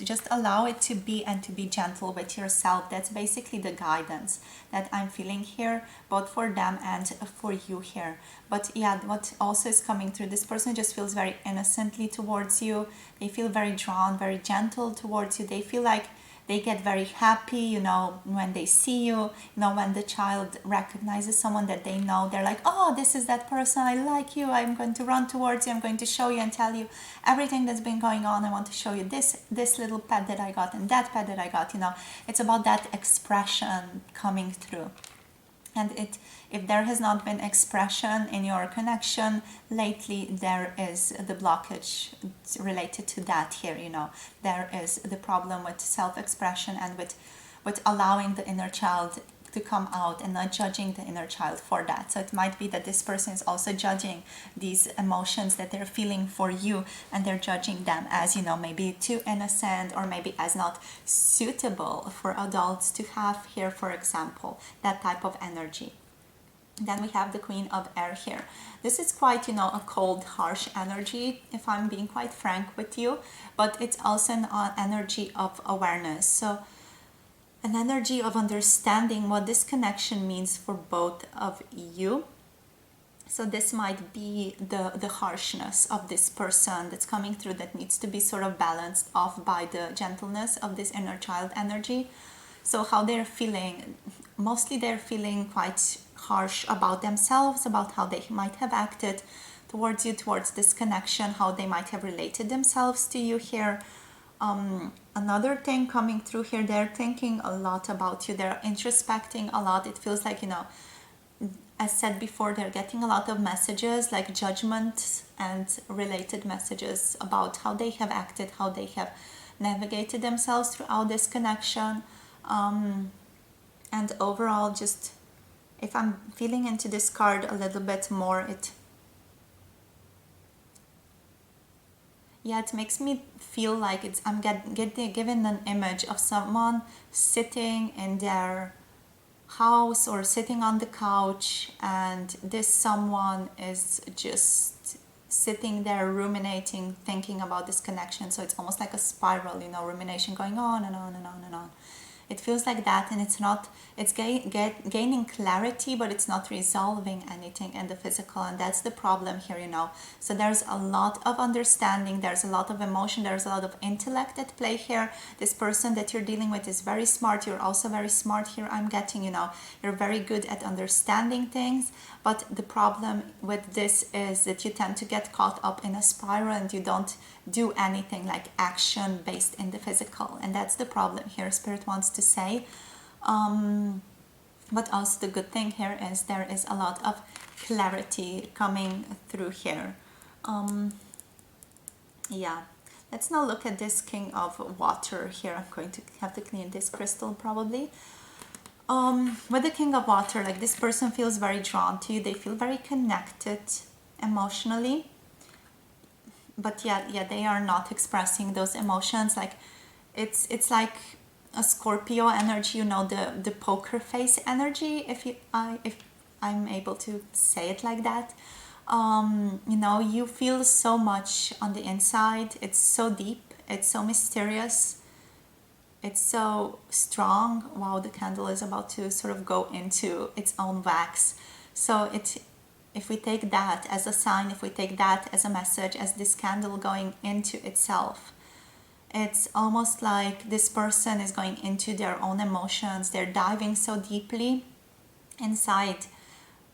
just allow it to be, and to be gentle with yourself. That's basically the guidance that I'm feeling here, both for them and for you here. But yeah, what also is coming through, this person just feels very innocently towards you. They feel very drawn, very gentle towards you. They feel like they get very happy, when they see you. When the child recognizes someone that they know, they're like, oh, this is that person, I like you, I'm going to run towards you, I'm going to show you and tell you everything that's been going on. I want to show you this little pet that I got, and that pet that I got. It's about that expression coming through. And if there has not been expression in your connection lately, there is the blockage related to that here. There is the problem with self-expression and with allowing the inner child to come out and not judging the inner child for that. So it might be that this person is also judging these emotions that they're feeling for you, and they're judging them as, you know, maybe too innocent, or maybe as not suitable for adults to have here, for example, that type of energy. Then we have the Queen of Air here. This is quite, you know, a cold, harsh energy, if I'm being quite frank with you, but it's also an energy of awareness. So an energy of understanding what this connection means for both of you. So this might be the harshness of this person that's coming through, that needs to be sort of balanced off by the gentleness of this inner child energy. So how they're feeling, mostly they're feeling quite harsh about themselves, about how they might have acted towards you, towards this connection, how they might have related themselves to you here. Another thing coming through here, they're thinking a lot about you, they're introspecting a lot. It feels like, you know, as said before, they're getting a lot of messages, like judgment and related messages about how they have acted, how they have navigated themselves throughout this connection. And overall, just if I'm feeling into this card a little bit more, it makes me feel like I'm getting given an image of someone sitting in their house or sitting on the couch, and this someone is just sitting there ruminating, thinking about this connection. So it's almost like a spiral, you know, rumination going on and on and on and on. It feels like that, and it's gaining clarity, but it's not resolving anything in the physical, and that's the problem here, you know. So there's a lot of understanding, there's a lot of emotion, there's a lot of intellect at play here. This person that you're dealing with is very smart. You're also very smart here, I'm getting, you know. You're very good at understanding things, but the problem with this is that you tend to get caught up in a spiral, and you don't do anything like action based in the physical, and that's the problem here, Spirit wants to say. But also the good thing here is there is a lot of clarity coming through here. Yeah, let's now look at this King of Water here. I'm going to have to clean this crystal probably. With the King of Water, like, this person feels very drawn to you, they feel very connected emotionally, but yeah, they are not expressing those emotions. Like, it's like a Scorpio energy, you know, the poker face energy, if I'm able to say it like that. You know, you feel so much on the inside. It's so deep, it's so mysterious, it's so strong. Wow, the candle is about to sort of go into its own wax. So if we take that as a sign, if we take that as a message, as this candle going into itself, it's almost like this person is going into their own emotions. They're diving so deeply inside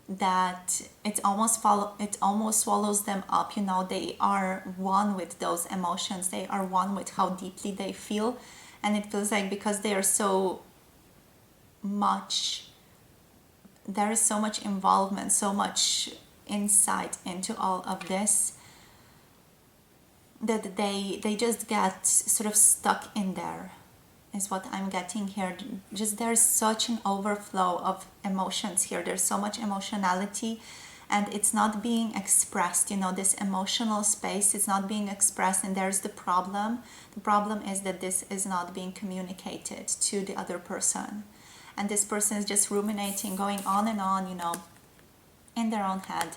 that it almost swallows them up, you know. They are one with those emotions, they are one with how deeply they feel, and it feels like because they are so much, there is so much involvement, so much insight into all of this, that they just get sort of stuck in there, is what I'm getting here. Just there's such an overflow of emotions here, there's so much emotionality, and it's not being expressed, you know. This emotional space is not being expressed, and there's the problem is that this is not being communicated to the other person, and this person is just ruminating, going on and on, you know, in their own head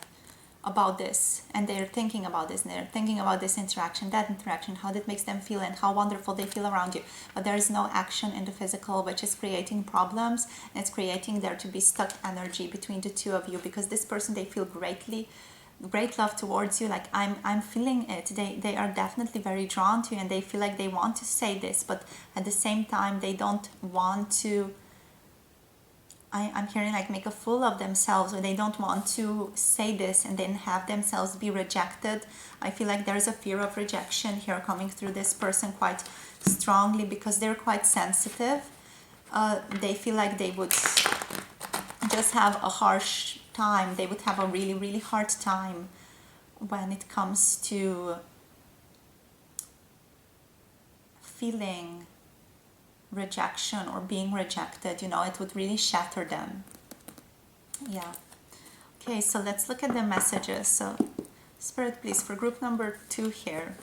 about this, and they're thinking about this, and they're thinking about this interaction, that interaction, how that makes them feel, and how wonderful they feel around you, but there is no action in the physical, which is creating problems, and it's creating there to be stuck energy between the two of you, because this person, they feel great love towards you. Like, I'm feeling it. They are definitely very drawn to you, and they feel like they want to say this, but at the same time they don't want to, I'm hearing like make a fool of themselves, or they don't want to say this and then have themselves be rejected. I feel like there's a fear of rejection here coming through this person quite strongly, because they're quite sensitive. They feel like they would just have a harsh time. They would have a really, really hard time when it comes to feeling rejection or being rejected, you know, it would really shatter them. Yeah. Okay, so let's look at the messages. So Spirit, please, for group number 2 here,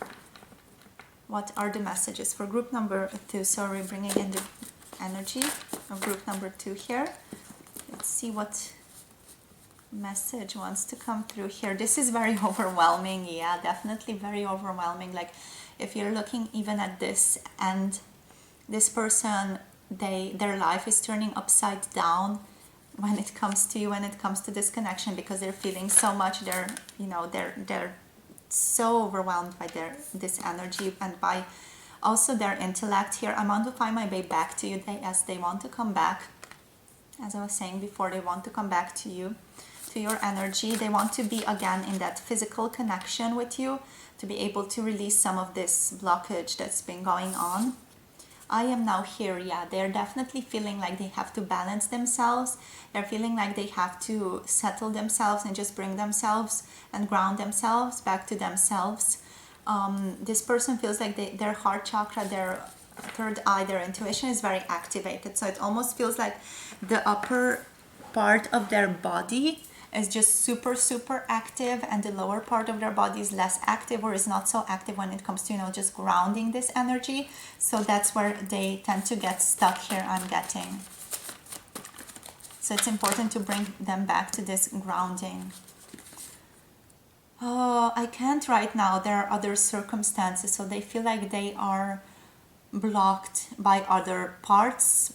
what are the messages for group number 2? Sorry, bringing in the energy of group number 2 here. Let's see what message wants to come through here. This is very overwhelming. Yeah, definitely very overwhelming. Like if you're looking even at this, and this person, their life is turning upside down when it comes to you, when it comes to this connection, because they're feeling so much. They're, you know, they're so overwhelmed by this energy, and by also their intellect here. I want to find my way back to you. They want to come back. As I was saying before, they want to come back to you, to your energy. They want to be again in that physical connection with you, to be able to release some of this blockage that's been going on. I am now here. Yeah, they're definitely feeling like they have to balance themselves. They're feeling like they have to settle themselves and just bring themselves and ground themselves back to themselves. This person feels like their heart chakra, their third eye, their intuition is very activated. So it almost feels like the upper part of their body is just super active, and the lower part of their body is less active, or is not so active when it comes to, you know, just grounding this energy. So that's where they tend to get stuck here, I'm getting. So it's important to bring them back to this grounding. Oh, I can't right now. There are other circumstances. So they feel like they are blocked by other parts.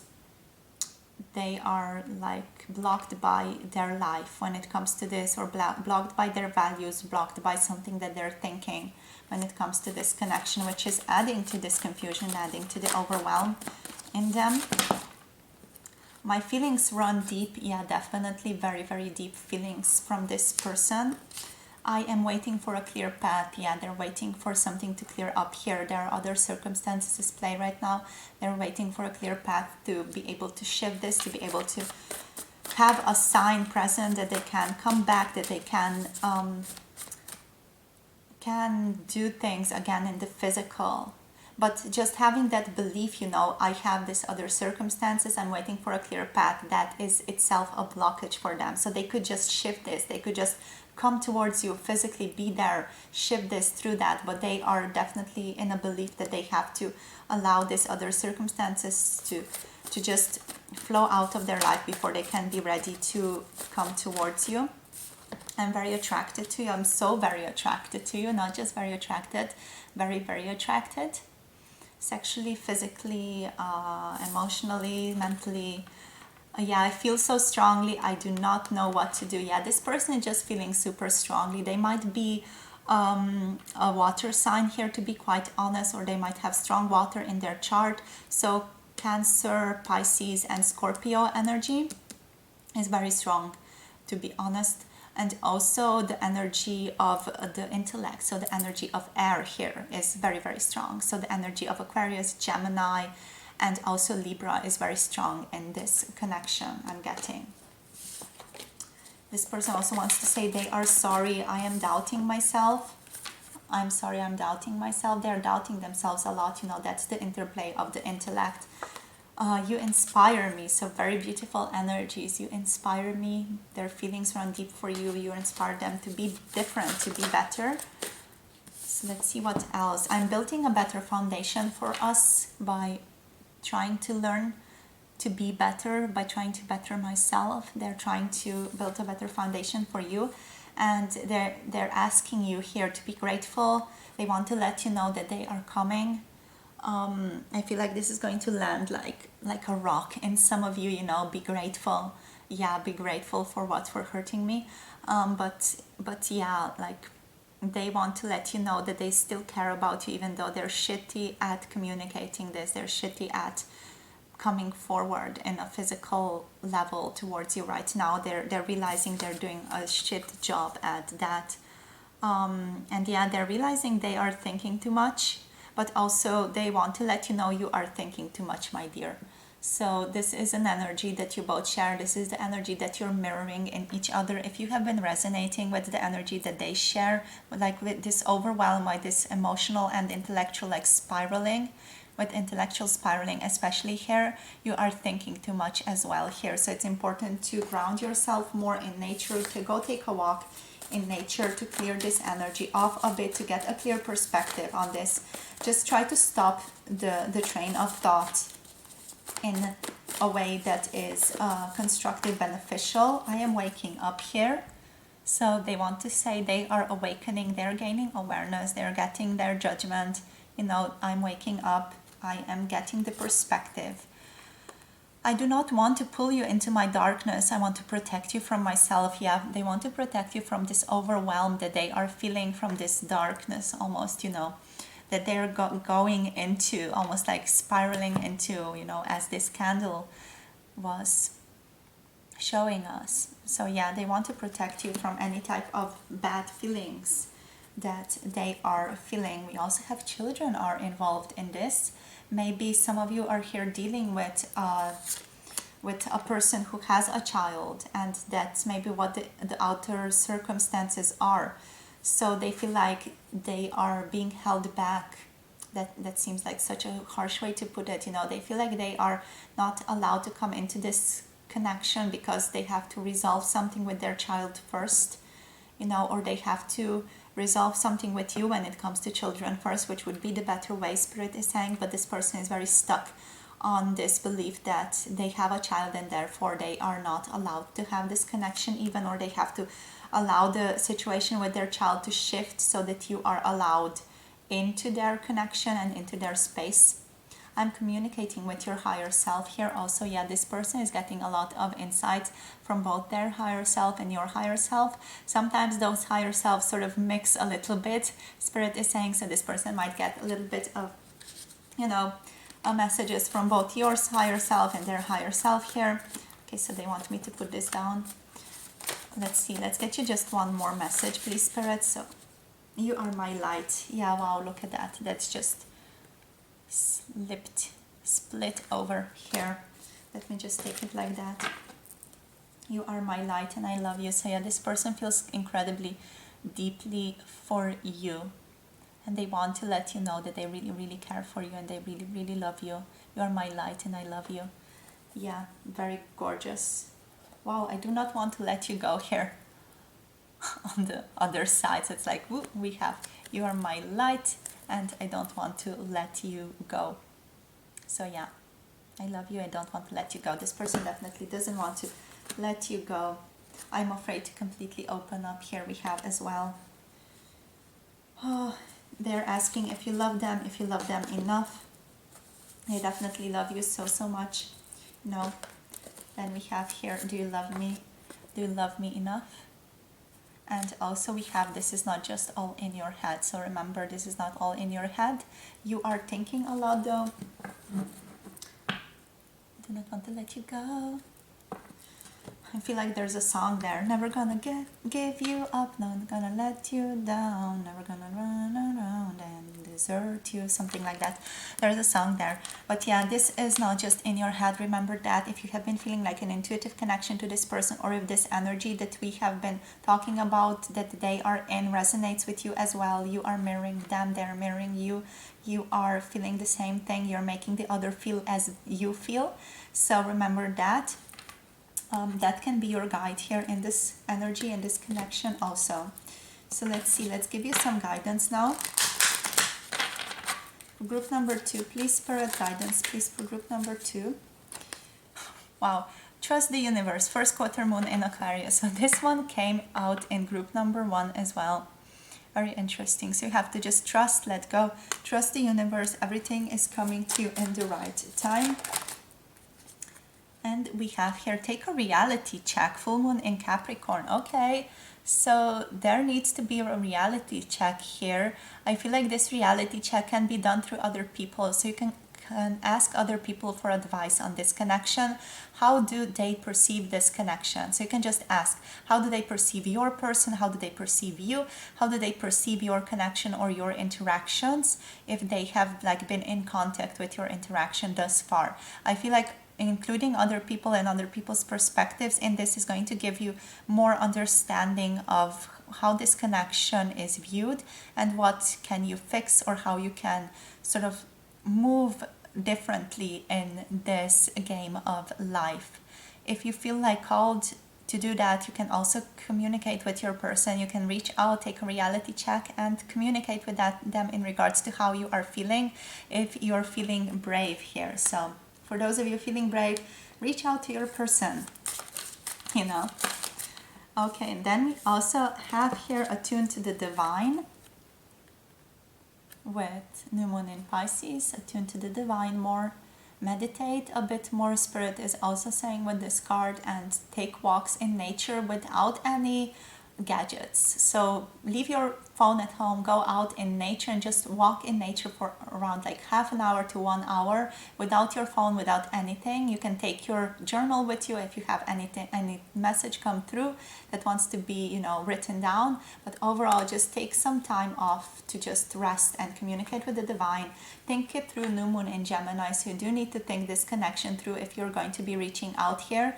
They are like blocked by their life when it comes to this, or blocked by their values, blocked by something that they're thinking when it comes to this connection, which is adding to this confusion, adding to the overwhelm in them. My feelings run deep. Yeah, definitely very deep feelings from this person. I am waiting for a clear path. Yeah, they're waiting for something to clear up here. There are other circumstances at play right now. They're waiting for a clear path to be able to shift this, to be able to have a sign present that they can come back, that they can do things again in the physical. But just having that belief, you know, I have this other circumstances, I'm waiting for a clear path, that is itself a blockage for them. So they could just shift this, they could just come towards you, physically be there, shift this through that, but they are definitely in a belief that they have to allow these other circumstances to just flow out of their life before they can be ready to come towards you. I'm very attracted to you. I'm so very attracted to you, not just very attracted, very attracted. Sexually, physically, emotionally, mentally. Yeah, I feel so strongly. I do not know what to do. Yeah, this person is just feeling super strongly. They might be a water sign here, to be quite honest, or they might have strong water in their chart. So Cancer, Pisces, and Scorpio energy is very strong, to be honest. And also the energy of the intellect, so the energy of air here is very strong. So the energy of Aquarius, Gemini, and also Libra is very strong in this connection I'm getting. This person also wants to say they are sorry, I am doubting myself. I'm sorry, I'm doubting myself. They're doubting themselves a lot, you know, that's the interplay of the intellect. You inspire me, so very beautiful energies. You inspire me. Their feelings run deep for you. You inspire them to be different, to be better. So let's see what else. I'm building a better foundation for us by trying to learn to be better, by trying to better myself. They're trying to build a better foundation for you, and they're asking you here to be grateful. They want to let you know that they are coming. I feel like this is going to land like a rock in some of you, you know, be grateful. Yeah, be grateful for what's for hurting me. But yeah, like they want to let you know that they still care about you, even though they're shitty at communicating this. They're shitty at coming forward in a physical level towards you right now. They're realizing they're doing a shit job at that. And yeah, they're realizing they are thinking too much. But also they want to let you know you are thinking too much, my dear. So this is an energy that you both share. This is the energy that you're mirroring in each other. If you have been resonating with the energy that they share, like with this overwhelm, with this emotional and intellectual like spiraling, with intellectual spiraling, especially here, you are thinking too much as well here. So it's important to ground yourself more in nature, to go take a walk in nature, to clear this energy off a bit, to get a clear perspective on this. Just try to stop the train of thought in a way that is constructive, beneficial. I am waking up here. So they want to say they are awakening, they're gaining awareness, they're getting their judgment. You know, I'm waking up, I am getting the perspective. I do not want to pull you into my darkness. I want to protect you from myself. Yeah, they want to protect you from this overwhelm that they are feeling, from this darkness almost, you know, that they're going into, almost like spiraling into, you know, as this candle was showing us. So yeah, they want to protect you from any type of bad feelings that they are feeling. We also have children are involved in this. Maybe some of you are here dealing with a person who has a child, and that's maybe what the outer circumstances are. So they feel like they are being held back. That seems like such a harsh way to put it. You know, they feel like they are not allowed to come into this connection because they have to resolve something with their child first, you know, or they have to resolve something with you when it comes to children first, which would be the better way, Spirit is saying. But this person is very stuck on this belief that they have a child and therefore they are not allowed to have this connection even, or they have to allow the situation with their child to shift so that you are allowed into their connection and into their space. I'm communicating with your higher self here also. Yeah, this person is getting a lot of insights from both their higher self and your higher self. Sometimes those higher selves sort of mix a little bit, Spirit is saying. So this person might get a little bit of, you know, messages from both your higher self and their higher self here. Okay, so they want me to put this down. Let's see, let's get you just one more message, please, Spirit. So, you are my light. Yeah, wow, look at that. That's just split over here. Let me just take it like that. You are my light and I love you. So yeah, this person feels incredibly deeply for you, and they want to let you know that they really, really care for you and they really, really love you. You are my light and I love you. Yeah, very gorgeous. Wow, I do not want to let you go here. On the other side, so it's like, woo, we have you are my light and I don't want to let you go. So yeah, I love you, I don't want to let you go. This person definitely doesn't want to let you go. I'm afraid to completely open up. Here we have as well, oh, they're asking if you love them enough. They definitely love you so much. No. Then we have here, do you love me enough? And also we have, this is not just all in your head. So remember, this is not all in your head. You are thinking a lot though. Do not want to let you go. I feel like there's a song there. Never gonna give you up, not gonna let you down, never gonna run around and desert you, something like that. There's a song there. But yeah, this is not just in your head. Remember that if you have been feeling like an intuitive connection to this person, or if this energy that we have been talking about that they are in resonates with you as well, you are mirroring them, they're mirroring you, you are feeling the same thing, you're making the other feel as you feel. So remember that. That can be your guide here in this energy and this connection also. So let's see, let's give you some guidance now. For group number 2, please, Spirit, guidance, please, for group number 2. Wow, trust the universe, first quarter moon in Aquarius. So this one came out in group number 1 as well. Very interesting. So you have to just trust, let go, trust the universe. Everything is coming to you in the right time. And we have here, take a reality check, full moon in Capricorn. Okay, so there needs to be a reality check here. I feel like this reality check can be done through other people. So you can ask other people for advice on this connection. How do they perceive this connection? So you can just ask, how do they perceive your person? How do they perceive you? How do they perceive your connection or your interactions, if they have like been in contact with your interaction thus far? I feel like including other people and other people's perspectives in this is going to give you more understanding of how this connection is viewed and what can you fix, or how you can sort of move differently in this game of life. If you feel like called to do that, you can also communicate with your person. You can reach out, take a reality check, and communicate with them in regards to how you are feeling, if you're feeling brave here. So for those of you feeling brave, reach out to your person, you know. Okay, and then we also have here attuned to the divine with new moon in Pisces, attuned to the divine more. Meditate a bit more. Spirit is also saying with this card, and take walks in nature without any gadgets. So leave your phone at home, go out in nature and just walk in nature for around like half an hour to 1 hour without your phone, without anything. You can take your journal with you if you have anything, any message come through that wants to be, you know, written down. But overall, just take some time off to just rest and communicate with the divine. Think it through. New moon in Gemini, so you do need to think this connection through if you're going to be reaching out here.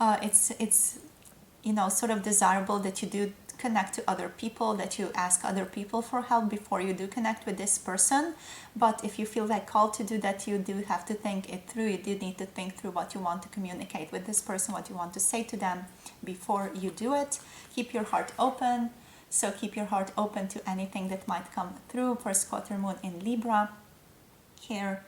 It's you know, sort of desirable that you do connect to other people, that you ask other people for help before you do connect with this person. But if you feel like called to do that, you do have to think it through. You do need to think through what you want to communicate with this person, what you want to say to them before you do it. Keep your heart open. So keep your heart open to anything that might come through. First quarter moon in Libra here.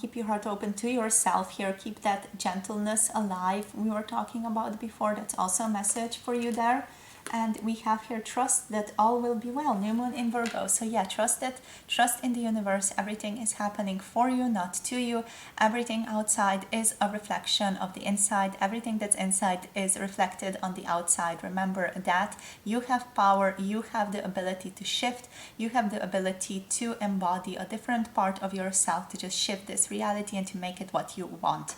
Keep your heart open to yourself here. Keep that gentleness alive we were talking about before. That's also a message for you there. And we have here trust that all will be well. New moon in Virgo. So yeah, trust in the universe. Everything is happening for you, not to you. Everything outside is a reflection of the inside. Everything that's inside is reflected on the outside. Remember that you have power. You have the ability to shift. You have the ability to embody a different part of yourself, to just shift this reality and to make it what you want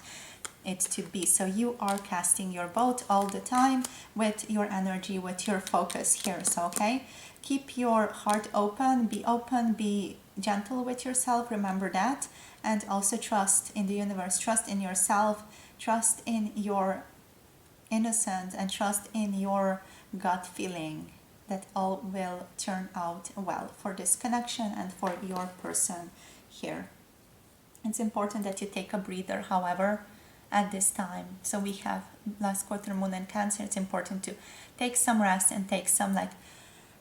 it to be. So you are casting your vote all the time with your energy, with your focus here. So okay, keep your heart open, be gentle with yourself, remember that. And also trust in the universe, trust in yourself, trust in your innocence, and trust in your gut feeling that all will turn out well for this connection and for your person here. It's important that you take a breather, however, at this time. So we have last quarter moon in Cancer. It's important to take some rest and take some like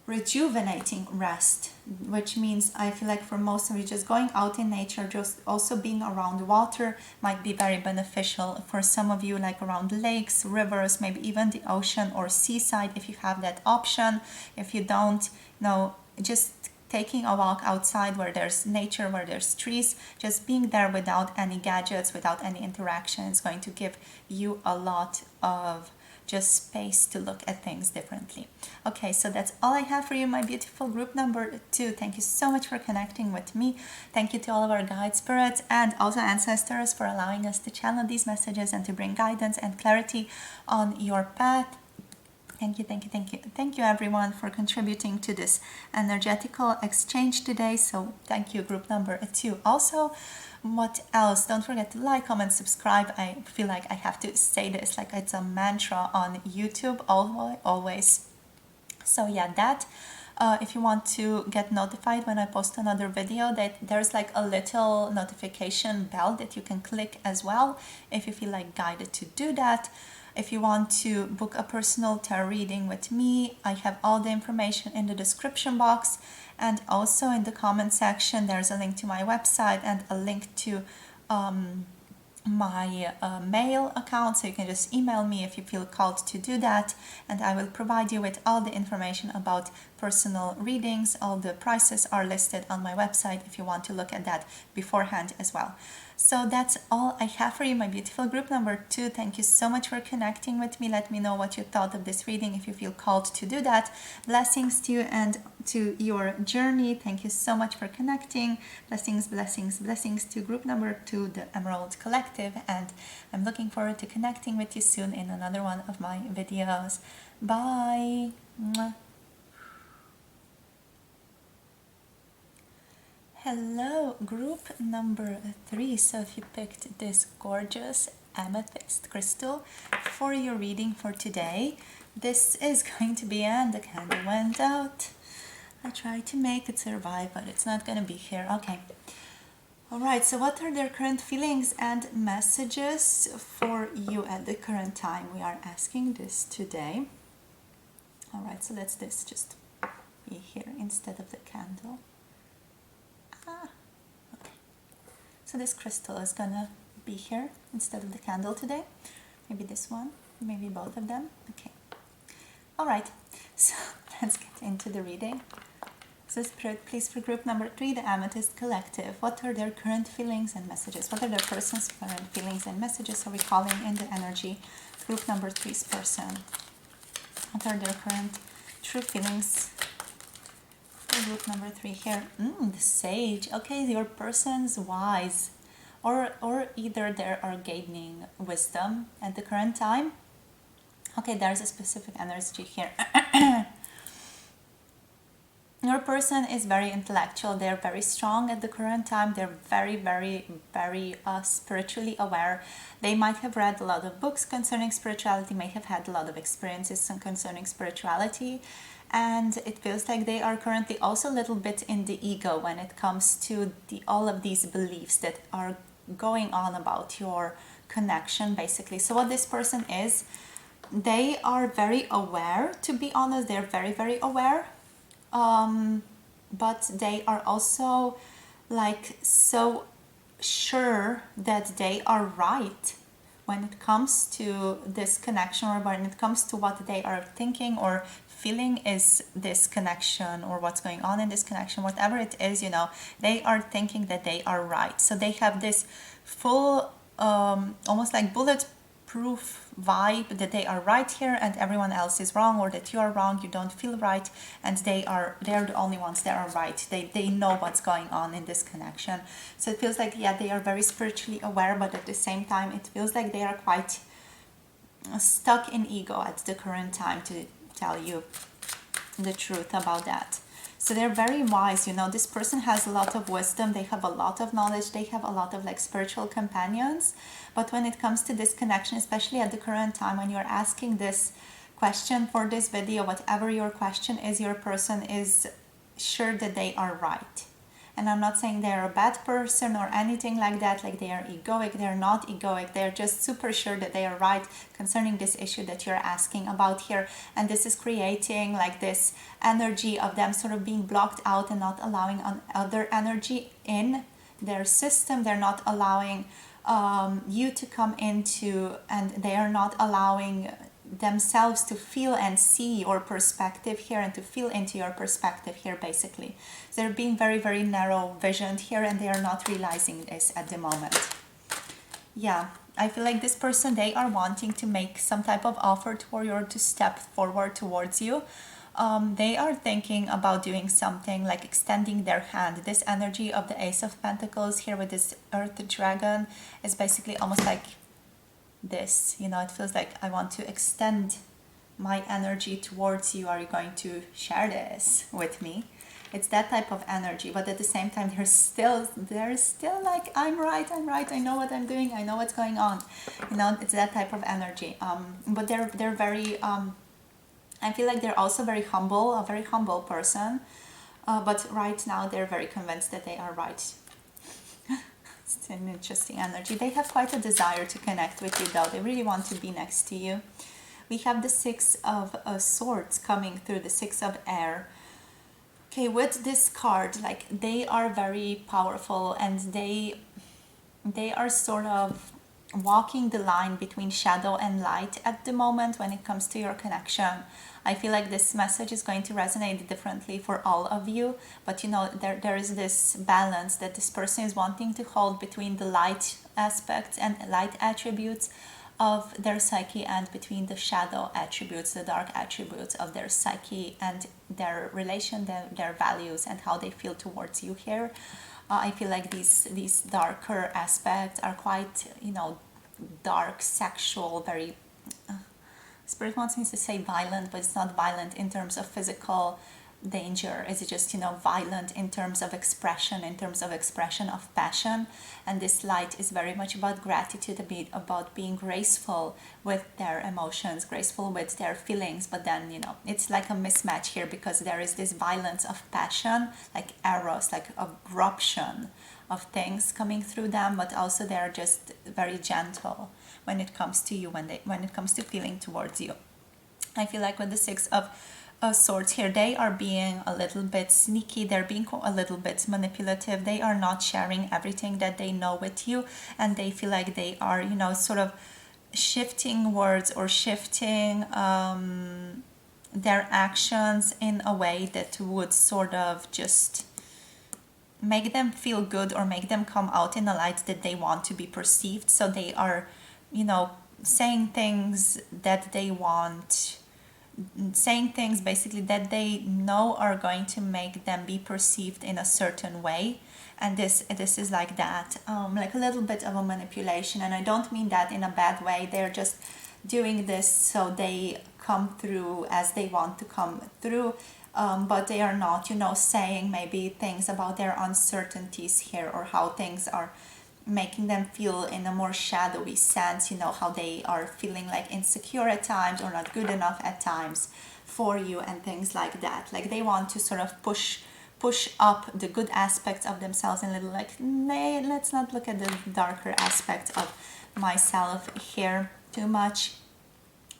rejuvenating rest, which means I feel like for most of you, just going out in nature, just also being around water might be very beneficial. For some of you, like around lakes, rivers, maybe even the ocean or seaside, if you have that option. If you don't, just taking a walk outside where there's nature, where there's trees, just being there without any gadgets, without any interaction is going to give you a lot of just space to look at things differently. Okay, so that's all I have for you, my beautiful group number 2. Thank you so much for connecting with me. Thank you to all of our guide spirits and also ancestors for allowing us to channel these messages and to bring guidance and clarity on your path. Thank you, thank you, thank you. Thank you everyone for contributing to this energetical exchange today. So thank you, group number 2. Also, what else? Don't forget to like, comment, subscribe. I feel like I have to say this like it's a mantra on YouTube always. So yeah, that if you want to get notified when I post another video, that there's like a little notification bell that you can click as well if you feel like guided to do that. If you want to book a personal tarot reading with me, I have all the information in the description box, and also in the comment section there's a link to my website and a link to my mail account, so you can just email me if you feel called to do that, and I will provide you with all the information about personal readings. All the prices are listed on my website if you want to look at that beforehand as well. So that's all I have for you, my beautiful group number 2. Thank you so much for connecting with me. Let me know what you thought of this reading if you feel called to do that. Blessings to you and to your journey. Thank you so much for connecting. Blessings, blessings, blessings to group number 2, the Emerald Collective. And I'm looking forward to connecting with you soon in another one of my videos. Bye. Mwah. Hello, group number 3. So if you picked this gorgeous amethyst crystal for your reading for today, this is going to be, and the candle went out. I tried to make it survive, but it's not going to be here. Okay. All right, so what are their current feelings and messages for you at the current time? We are asking this today. All right, so let's this just be here instead of the candle. Okay. So this crystal is gonna be here instead of the candle today. Maybe this one, maybe both of them. Okay. All right, so let's get into the reading. So Spirit, please, for group number 3, the Amethyst Collective, what are their current feelings and messages? What are their person's current feelings and messages? Are we calling in the energy? Group number 3's person. What are their current true feelings? For group number 3 here, the Sage. Okay, your person's wise, or either they are gaining wisdom at the current time. Okay, there's a specific energy here. Your person is very intellectual. They're very strong at the current time. They're very, very, very spiritually aware. They might have read a lot of books concerning spirituality, may have had a lot of experiences concerning spirituality. And it feels like they are currently also a little bit in the ego when it comes to all of these beliefs that are going on about your connection, basically. So what this person is, they are very aware, to be honest. They're very, very aware. But they are also like so sure that they are right when it comes to this connection, or when it comes to what they are thinking or feeling is this connection, or what's going on in this connection, whatever it is, they are thinking that they are right. So they have this full almost like bulletproof vibe that they are right here and everyone else is wrong, or that you are wrong, you don't feel right, and they're the only ones that are right. They know what's going on in this connection. So it feels like, yeah, they are very spiritually aware, but at the same time it feels like they are quite stuck in ego at the current time, to tell you the truth about that. So they're very wise, this person has a lot of wisdom, they have a lot of knowledge, they have a lot of like spiritual companions. But when it comes to this connection, especially at the current time when you're asking this question for this video, whatever your question is, your person is sure that they are right. And I'm not saying they're a bad person or anything like that, like they are egoic. They're not egoic. They're just super sure that they are right concerning this issue that you're asking about here. And this is creating like this energy of them sort of being blocked out and not allowing other energy in their system. They're not allowing you to come into, and they are not allowing themselves to feel and see your perspective here, and to feel into your perspective here, basically. They're being very, very narrow visioned here, and they are not realizing this at the moment. Yeah, I feel like this person, they are wanting to make some type of offer toward you, or to step forward towards you. They are thinking about doing something like extending their hand. This energy of the Ace of Pentacles here with this Earth Dragon is basically almost like this, it feels like I want to extend my energy towards you. Are you going to share this with me? It's that type of energy, but at the same time there's still like, I'm right, I know what I'm doing, I know what's going on. It's that type of energy. But they're very I feel like they're also very humble, a very humble person. But right now they're very convinced that they are right. It's an interesting energy. They have quite a desire to connect with you, though. They really want to be next to you. We have the Six of Swords coming through, the Six of Air. Okay, with this card, like, they are very powerful, and they are sort of walking the line between shadow and light at the moment when it comes to your connection. I feel like this message is going to resonate differently for all of you, but there is this balance that this person is wanting to hold between the light aspects and light attributes of their psyche, and between the shadow attributes, the dark attributes of their psyche, and their relation, their values, and how they feel towards you here. I feel like these darker aspects are quite, dark, sexual, very... Spirit wants me to say violent, but it's not violent in terms of physical danger? Is it just, violent in terms of expression, of passion? And this light is very much about gratitude, a bit about being graceful with their emotions, graceful with their feelings. But then, it's like a mismatch here, because there is this violence of passion, like eros, like eruption of things coming through them, but also they're just very gentle when it comes to you, when it comes to feeling towards you. I feel like with the Six of Swords here, they are being a little bit sneaky, they're being a little bit manipulative, they are not sharing everything that they know with you, and they feel like they are, sort of shifting words or shifting their actions in a way that would sort of just make them feel good or make them come out in a light that they want to be perceived. So they are, saying things that they want, saying things basically that they know are going to make them be perceived in a certain way. And this is like that, like a little bit of a manipulation. And I don't mean that in a bad way. They're just doing this so they come through as they want to come through. But they are not, saying maybe things about their uncertainties here, or how things are making them feel in a more shadowy sense, how they are feeling like insecure at times or not good enough at times for you, and things like that. Like they want to sort of push up the good aspects of themselves, and little like, nay, let's not look at the darker aspects of myself here too much.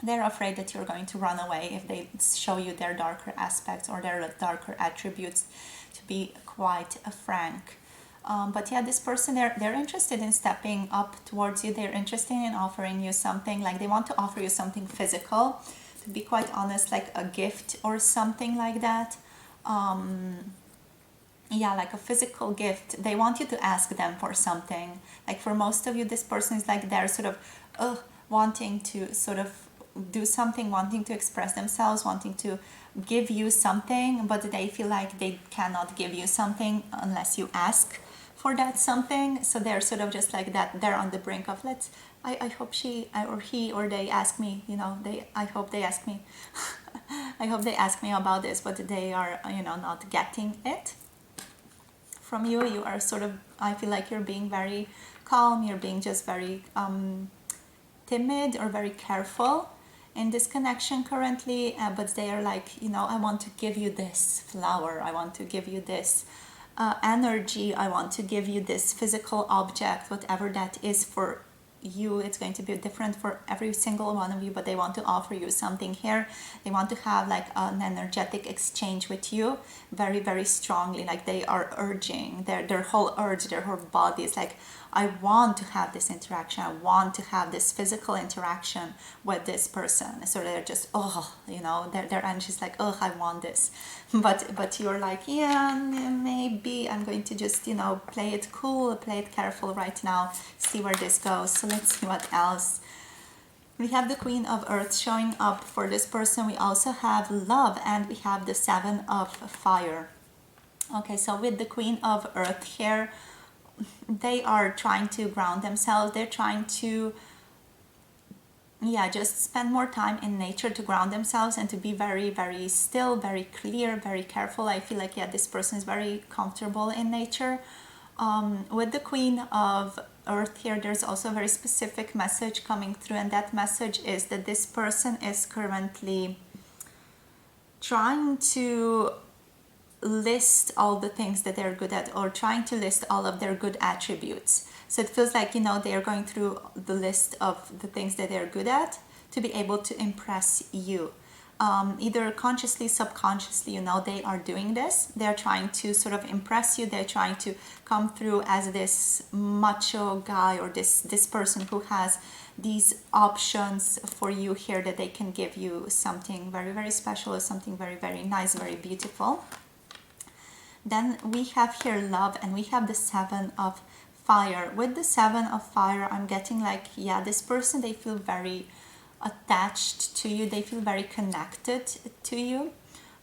They're afraid that you're going to run away if they show you their darker aspects or their darker attributes, to be quite frank. But yeah, this person, they're interested in stepping up towards you. They're interested in offering you something, like they want to offer you something physical, to be quite honest, like a gift or something like that. Yeah, like a physical gift. They want you to ask them for something. Like for most of you, this person is like they're sort of wanting to sort of do something, wanting to express themselves, wanting to give you something, but they feel like they cannot give you something unless you ask for that something. So they're sort of just like that. They're on the brink of I hope she or he or they ask me, I hope they ask me. I hope they ask me about this, but they are, not getting it from you. You are sort of, I feel like you're being very calm, you're being just very timid or very careful in this connection currently, but they are like, I want to give you this flower, I want to give you this energy, I want to give you this physical object, whatever that is for you. It's going to be different for every single one of you, but they want to offer you something here. They want to have like an energetic exchange with you very, very strongly. Like they are urging, their whole urge, their whole body is like, I want to have this interaction, I want to have this physical interaction with this person. So they're just, their energy is like, I want this. But you're like, yeah, maybe I'm going to just, play it cool, play it careful right now, see where this goes. So let's see what else. We have the Queen of Earth showing up for this person. We also have love, and we have the Seven of Fire. Okay, so with the Queen of Earth here, they are trying to ground themselves. They're trying to, just spend more time in nature to ground themselves and to be very, very still, very clear, very careful. I feel like, this person is very comfortable in nature. With the Queen of Earth here, there's also a very specific message coming through, and that message is that this person is currently trying to list all the things that they're good at, or trying to list all of their good attributes. So it feels like, they are going through the list of the things that they're good at to be able to impress you. Either consciously, subconsciously, they are doing this. They're trying to sort of impress you. They're trying to come through as this macho guy, or this person who has these options for you here, that they can give you something very, very special, or something very, very nice, very beautiful. Then we have here love, and we have the Seven of Fire. With the Seven of Fire, I'm getting like, this person, they feel very attached to you. They feel very connected to you.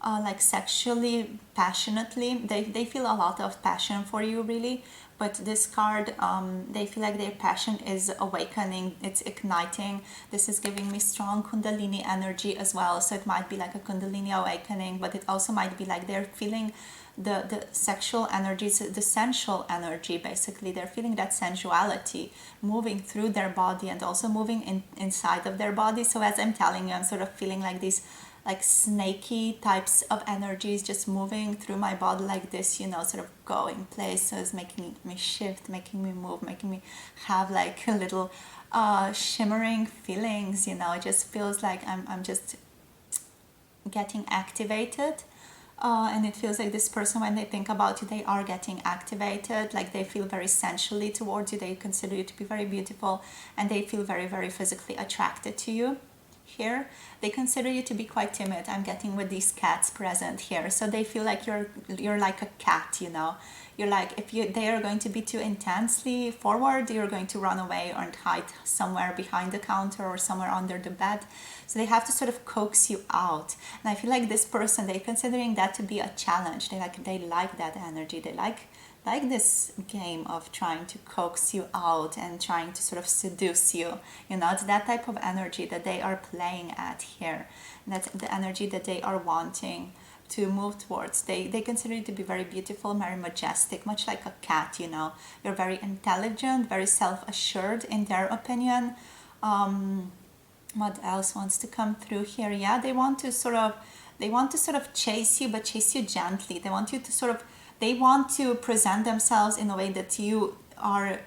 like sexually, passionately. They feel a lot of passion for you, really. But this card, they feel like their passion is awakening, it's igniting. This is giving me strong Kundalini energy as well. So it might be like a Kundalini awakening, but it also might be like they're feeling the sexual energies, the sensual energy, basically. They're feeling that sensuality moving through their body and also moving inside of their body. So as I'm telling you, I'm sort of feeling like these like snaky types of energies just moving through my body like this, you know, sort of going places, making me shift, making me move, making me have like a little shimmering feelings, you know. It just feels like I'm just getting activated. And it feels like this person, when they think about you, they are getting activated, like they feel very sensually towards you, they consider you to be very beautiful, and they feel very, very physically attracted to you. Here they consider you to be quite timid, I'm getting, with these cats present here. So they feel like you're like a cat, you know. You're like, if they are going to be too intensely forward, you're going to run away or hide somewhere behind the counter or somewhere under the bed. So they have to sort of coax you out. And I feel like this person, they're considering that to be a challenge. They like that energy. They like this game of trying to coax you out and trying to sort of seduce you. You know, it's that type of energy that they are playing at here. And that's the energy that they are wanting to move towards. They consider you to be very beautiful, very majestic, much like a cat, you know. You're very intelligent, very self-assured in their opinion. What else wants to come through here? Yeah, they want to sort of chase you, but chase you gently. They want to present themselves in a way that you are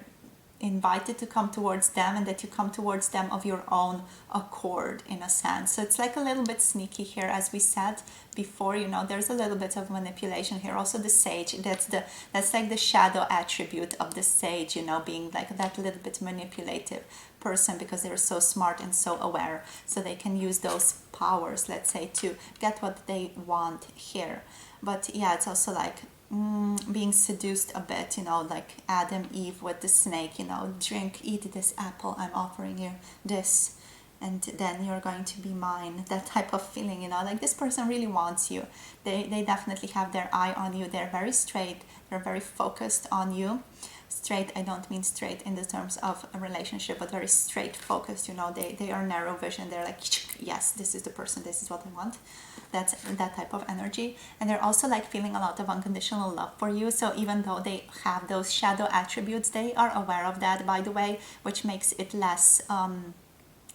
invited to come towards them, and that you come towards them of your own accord, in a sense. So it's like a little bit sneaky here, as we said before, you know. There's a little bit of manipulation here. Also the sage, that's like the shadow attribute of the sage, you know, being like that little bit manipulative person, because they're so smart and so aware, so they can use those powers, let's say, to get what they want here. But yeah, it's also like being seduced a bit, you know, like Adam, Eve with the snake, you know, eat this apple, I'm offering you this, and then you're going to be mine. That type of feeling, you know, like this person really wants you. They definitely have their eye on you. They're very straight, they're very focused on you. Straight, I don't mean straight in the terms of a relationship, but very straight focused, you know. They are narrow vision. They're like, yes, this is the person, this is what I want. That's that type of energy. And they're also like feeling a lot of unconditional love for you. So even though they have those shadow attributes, they are aware of that, by the way, which makes it less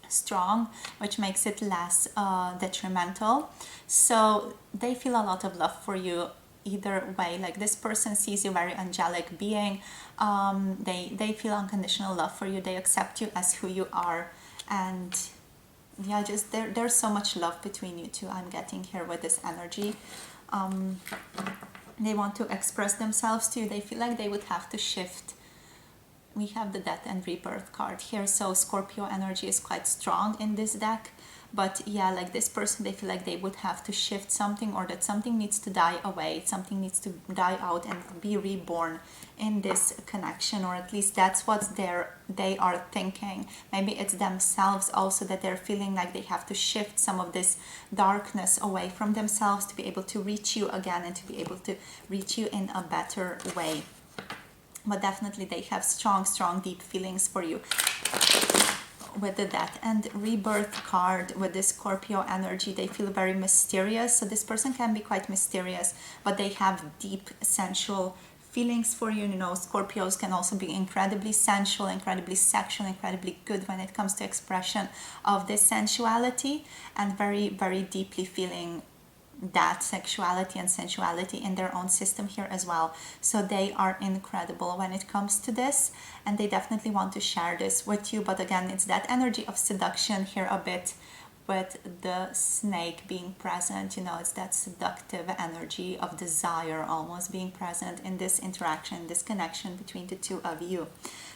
strong, which makes it less detrimental. So they feel a lot of love for you either way. Like this person sees you very angelic being. They feel unconditional love for you. They accept you as who you are. And yeah, just there's so much love between you two, I'm getting here with this energy. They want to express themselves to you. They feel like they would have to shift. We have the death and rebirth card here, so Scorpio energy is quite strong in this deck. But yeah, like this person, they feel like they would have to shift something, or that something needs to die away, something needs to die out and be reborn in this connection, or at least that's what they are thinking. Maybe it's themselves also, that they're feeling like they have to shift some of this darkness away from themselves to be able to reach you again, and to be able to reach you in a better way. But definitely they have strong, deep feelings for you with the death and rebirth card. With this Scorpio energy, they feel very mysterious. So this person can be quite mysterious, but they have deep sensual feelings for you. You know, Scorpios can also be incredibly sensual, incredibly sexual, incredibly good when it comes to expression of this sensuality, and very, very deeply feeling that sexuality and sensuality in their own system here as well. So they are incredible when it comes to this, and they definitely want to share this with you. But again, it's that energy of seduction here a bit, with the snake being present. You know, it's that seductive energy of desire almost being present in this interaction, this connection between the two of you.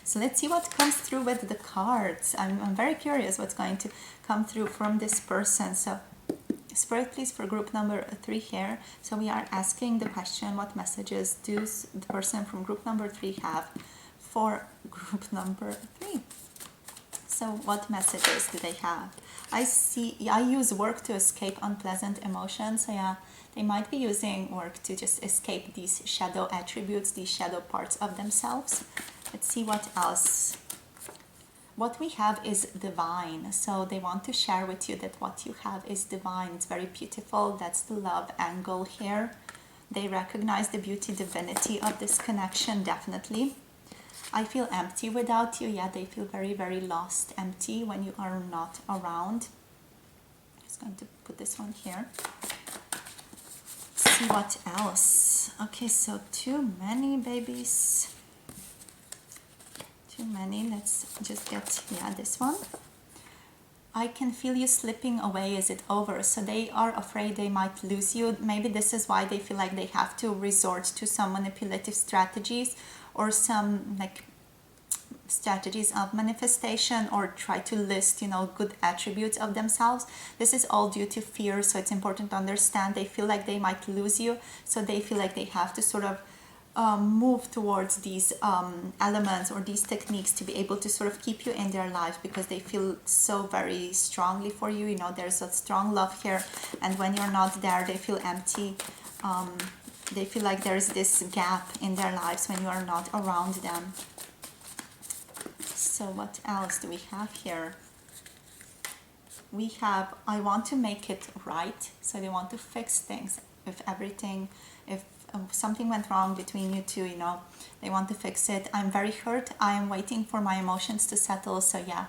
So let's see what comes through with the cards. I'm very curious what's going to come through from this person. So Spirit, please, for group number 3 here. So we are asking the question, what messages does the person from group number 3 have for group number 3? So what messages do they have I use work to escape unpleasant emotions. So yeah, they might be using work to just escape these shadow attributes, these shadow parts of themselves. Let's see what else. What we have is divine. So they want to share with you that what you have is divine. It's very beautiful. That's the love angle here. They recognize the beauty, divinity of this connection, definitely. I feel empty without you. Yeah, they feel very, very lost, empty when you are not around. I'm just going to put this one here. Let's see what else. Okay, so too many babies. Too many. Let's just get, yeah, this one. I can feel you slipping away. Is it over? So they are afraid they might lose you. Maybe this is why they feel like they have to resort to some manipulative strategies or some like strategies of manifestation, or try to list, you know, good attributes of themselves. This is all due to fear. So it's important to understand they feel like they might lose you. So they feel like they have to sort of move towards these elements or these techniques to be able to sort of keep you in their life, because they feel so very strongly for you. You know, there's a strong love here, and when you're not there, they feel empty. They feel like there's this gap in their lives when you are not around them. So what else do we have here? We have, I want to make it right. So they want to fix things. If something went wrong between you two, you know, they want to fix it. I'm very hurt. I am waiting for my emotions to settle. So yeah,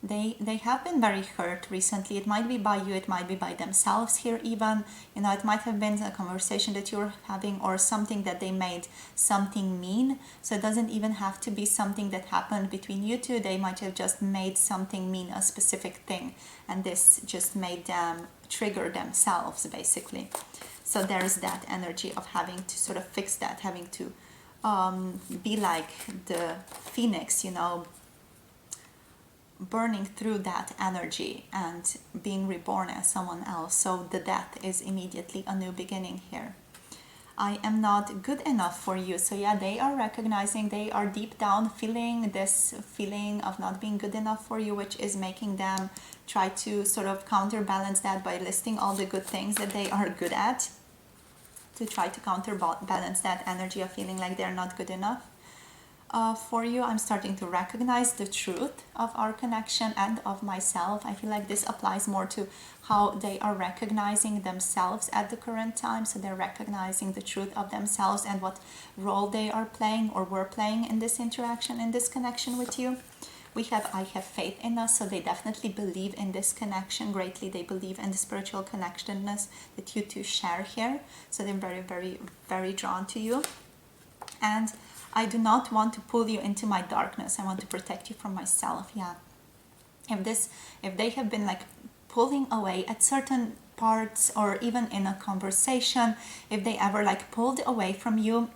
they have been very hurt recently. It might be by you, it might be by themselves here even. You know, it might have been a conversation that you're having, or something that they made something mean. So it doesn't even have to be something that happened between you two. They might have just made something mean, a specific thing, and this just made them trigger themselves, basically. So there's that energy of having to sort of fix that, having to be like the phoenix, you know, burning through that energy and being reborn as someone else. So the death is immediately a new beginning here. I am not good enough for you. So yeah, they are recognizing, they are deep down feeling this feeling of not being good enough for you, which is making them try to sort of counterbalance that by listing all the good things that they are good at, to try to counterbalance that energy of feeling like they're not good enough. For you, I'm starting to recognize the truth of our connection and of myself. I feel like this applies more to how they are recognizing themselves at the current time. So they're recognizing the truth of themselves and what role they are playing or were playing in this interaction, in this connection with you. We have, I have faith in us. So they definitely believe in this connection greatly. They believe in the spiritual connectedness that you two share here. So they're very, very, very drawn to you. And I do not want to pull you into my darkness. I want to protect you from myself. Yeah. If they have been like pulling away at certain parts, or even in a conversation, if they ever like pulled away from you,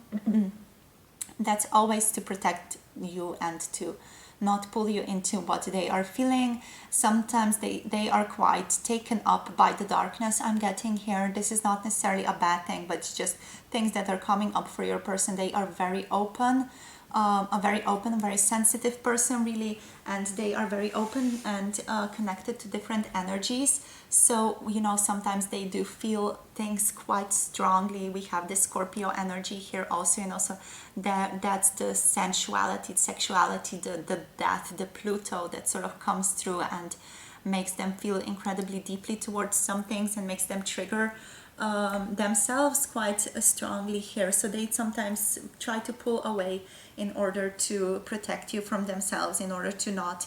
that's always to protect you and to not pull you into what they are feeling. Sometimes they are quite taken up by the darkness I'm getting here. This is not necessarily a bad thing, but it's just things that are coming up for your person. They are very open, a very sensitive person, really, and they are very open and connected to different energies. So, you know, sometimes they do feel things quite strongly. We have this Scorpio energy here also, you know, so that's the sensuality, sexuality, the death, the Pluto that sort of comes through and makes them feel incredibly deeply towards some things and makes them trigger themselves quite strongly here. So they sometimes try to pull away in order to protect you from themselves, in order to not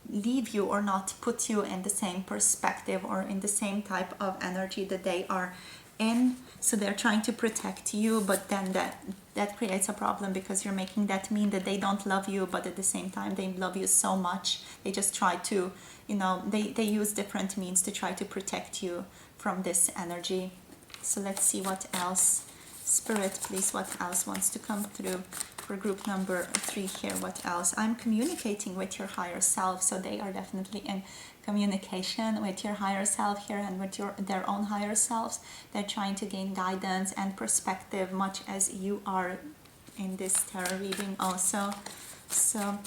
leave you or not put you in the same perspective or in the same type of energy that they are in. So they're trying to protect you, but then that creates a problem, because you're making that mean that they don't love you, but at the same time they love you so much. They just try to, you know, they use different means to try to protect you from this energy. So let's see what else. Spirit, please, what else wants to come through for group number 3 here? What else? I'm communicating with your higher self. So they are definitely in communication with your higher self here and with their own higher selves. They're trying to gain guidance and perspective, much as you are in this tarot reading also. So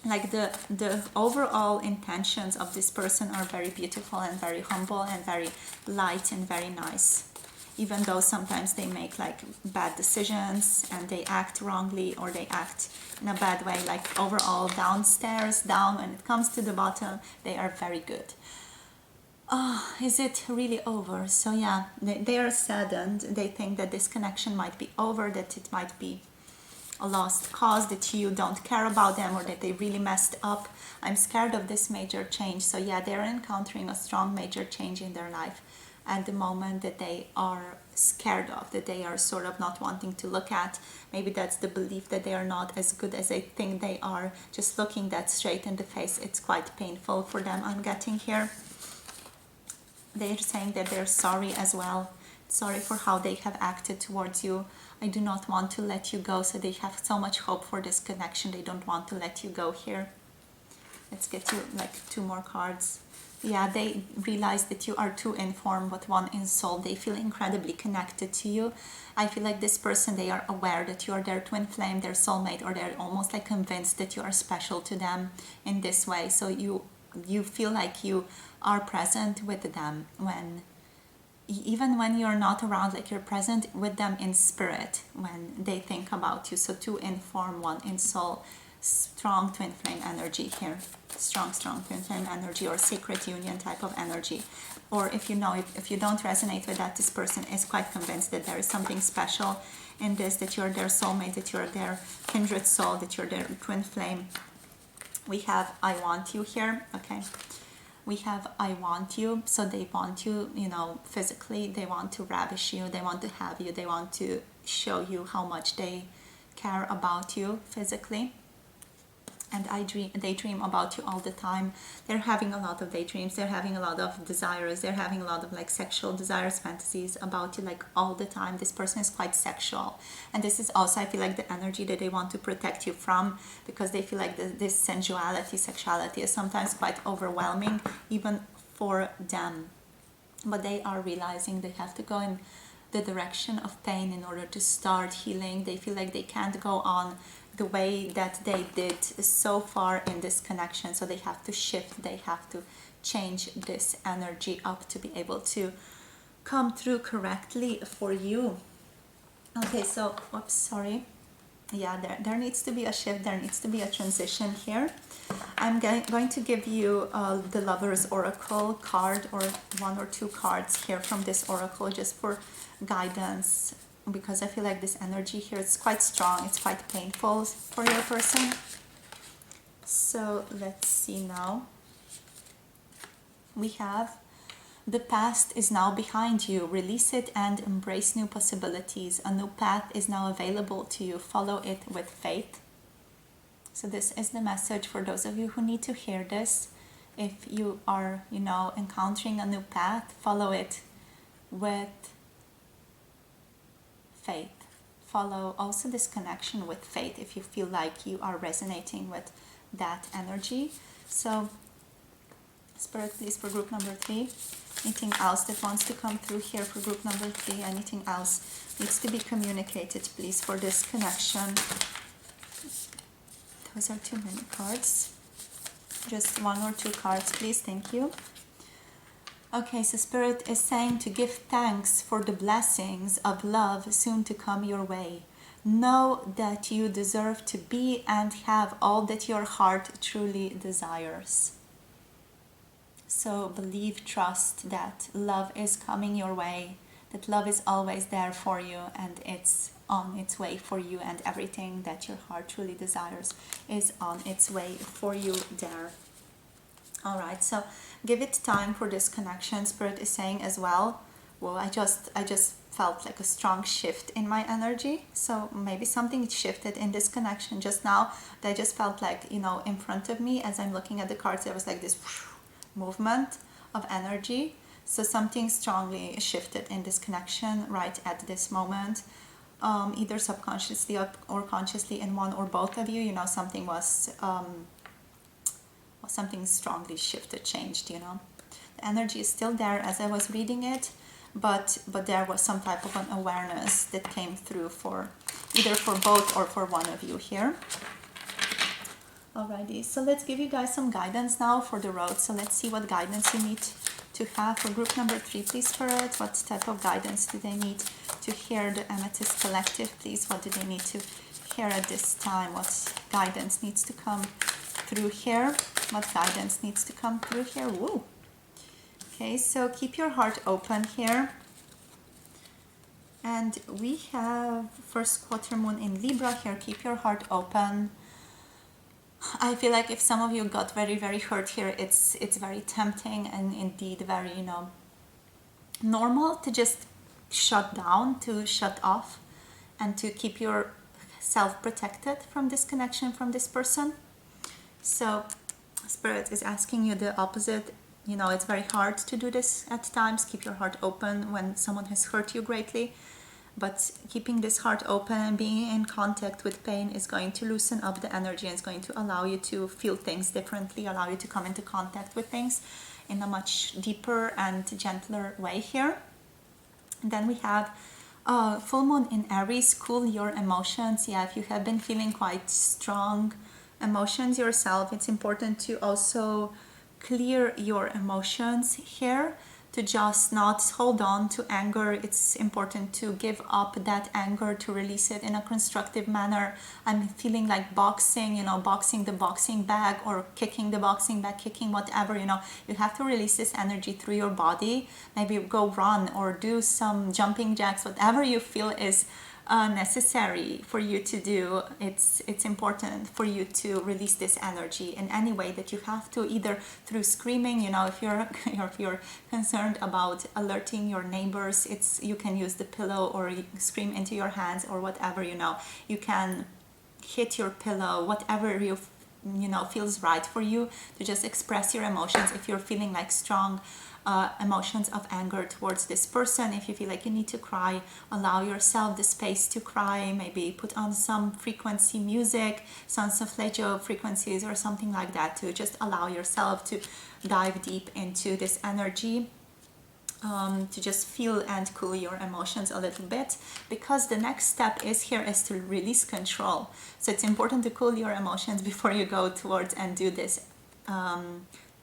like the overall intentions of this person are very beautiful and very humble and very light and very nice, even though sometimes they make like bad decisions and they act wrongly or they act in a bad way. Like overall, downstairs, down, when it comes to the bottom, they are very good. Oh, is it really over? So yeah, they are saddened. They think that this connection might be over, that it might be a lost cause, that you don't care about them, or that they really messed up. I'm scared of this major change. So yeah, they're encountering a strong major change in their life at the moment that they are scared of, that they are sort of not wanting to look at. Maybe that's the belief that they are not as good as they think they are. Just looking that straight in the face, it's quite painful for them, I'm getting here. They're saying that they're sorry as well. Sorry for how they have acted towards you. I do not want to let you go. So they have so much hope for this connection. They don't want to let you go here. Let's get you like 2 more cards. Yeah, they realize that you are too in form but one in soul. They feel incredibly connected to you. I feel like this person, they are aware that you are their twin flame, their soulmate, or they're almost like convinced that you are special to them in this way. So you feel like you are present with them when, even when you're not around, like you're present with them in spirit when they think about you. So 2 in form, 1 in soul. Strong twin flame energy here. Strong twin flame energy, or sacred union type of energy. Or if you know, if you don't resonate with that, this person is quite convinced that there is something special in this, that you're their soulmate, that you're their kindred soul, that you're their twin flame. We have I want you here. Okay, we have I want you. So they want you, you know, physically. They want to ravish you, they want to have you, they want to show you how much they care about you physically. And they dream about you all the time. They're having a lot of daydreams, they're having a lot of desires, they're having a lot of like sexual desires, fantasies about you, like all the time. This person is quite sexual, and this is also, I feel like, the energy that they want to protect you from, because they feel like this sensuality, sexuality is sometimes quite overwhelming even for them. But they are realizing they have to go in the direction of pain in order to start healing. They feel like they can't go on the way that they did so far in this connection, so they have to shift, they have to change this energy up to be able to come through correctly for you. Okay, so oops, sorry. Yeah, there needs to be a shift, there needs to be a transition here. I'm going to give you the Lover's Oracle card, or 1 or 2 cards here from this oracle, just for guidance, because I feel like this energy here is quite strong, it's quite painful for your person. So let's see now. We have, the past is now behind you. Release it and embrace new possibilities. A new path is now available to you. Follow it with faith. So this is the message for those of you who need to hear this. If you are, you know, encountering a new path, follow it with faith. Follow also this connection with faith if you feel like you are resonating with that energy. So Spirit, please, for group number 3. Anything else that wants to come through here for group number 3? Anything else needs to be communicated, please, for this connection? Those are too many cards. Just 1 or 2 cards, please. Thank you. Okay, so Spirit is saying to give thanks for the blessings of love soon to come your way. Know that you deserve to be and have all that your heart truly desires. So believe, trust that love is coming your way, that love is always there for you, and it's on its way for you, and everything that your heart truly desires is on its way for you there. All right, so give it time for this connection. Spirit is saying as well, well, I just felt like a strong shift in my energy. So maybe something shifted in this connection just now. That I just felt like, you know, in front of me as I'm looking at the cards, there was like this movement of energy. So something strongly shifted in this connection right at this moment, either subconsciously or consciously in one or both of you. You know, something was something strongly shifted, changed, you know. The energy is still there as I was reading it, but there was some type of an awareness that came through for either for both or for one of you here. Alrighty, so let's give you guys some guidance now for the road. So let's see what guidance you need to have for group number 3, please, Spirit. What type of guidance do they need to hear? The Amethyst Collective, please. What do they need to hear at this time? What guidance needs to come through here? What guidance needs to come through here? Woo! Okay, so keep your heart open here. And we have first quarter moon in Libra here. Keep your heart open. I feel like if some of you got very, very hurt here, it's very tempting and indeed very, you know, normal to just shut down, to shut off, and to keep yourself protected from this connection, from this person. So Spirit is asking you the opposite. You know, it's very hard to do this at times. Keep your heart open when someone has hurt you greatly. But keeping this heart open and being in contact with pain is going to loosen up the energy and is going to allow you to feel things differently, allow you to come into contact with things in a much deeper and gentler way here. And then we have full moon in Aries. Cool your emotions. Yeah, if you have been feeling quite strong emotions yourself, it's important to also clear your emotions here, to just not hold on to anger. It's important to give up that anger, to release it in a constructive manner. I'm feeling like boxing, you know, boxing the boxing bag or kicking the boxing bag, kicking whatever, you know. You have to release this energy through your body. Maybe go run or do some jumping jacks, whatever you feel is necessary for you to do. It's important for you to release this energy in any way that you have to, either through screaming, you know, if you're concerned about alerting your neighbors, you can use the pillow or you scream into your hands or whatever, you know. You can hit your pillow, whatever you know feels right for you, to just express your emotions. If you're feeling like strong emotions of anger towards this person, if you feel like you need to cry, allow yourself the space to cry. Maybe put on some frequency music, some solfeggio frequencies or something like that, to just allow yourself to dive deep into this energy, to just feel and cool your emotions a little bit, because the next step is to release control. So it's important to cool your emotions before you go towards and do this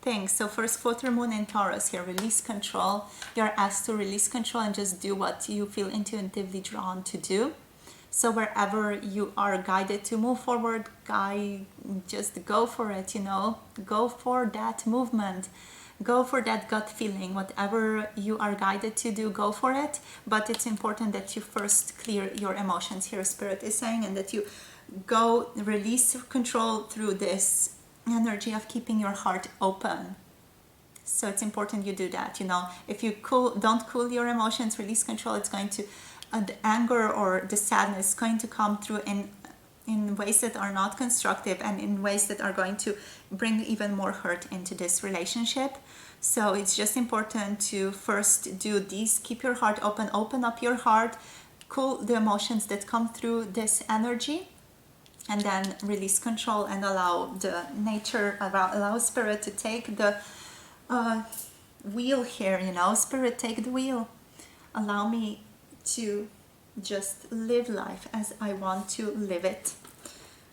thing. So first quarter moon in Taurus here, release control. You're asked to release control and just do what you feel intuitively drawn to do. So wherever you are guided to move forward, just go for it, you know, go for that movement, go for that gut feeling. Whatever you are guided to do, go for it. But it's important that you first clear your emotions here, Spirit is saying, and that you go release control through this energy of keeping your heart open. So it's important you do that, you know. If you don't cool your emotions, release control, it's going to the anger or the sadness is going to come through in ways that are not constructive and in ways that are going to bring even more hurt into this relationship. So it's just important to first do these. Keep your heart open, open up your heart, cool the emotions that come through this energy, and then release control and allow Spirit to take the wheel here, you know. Spirit, take the wheel. Allow me to just live life as I want to live it.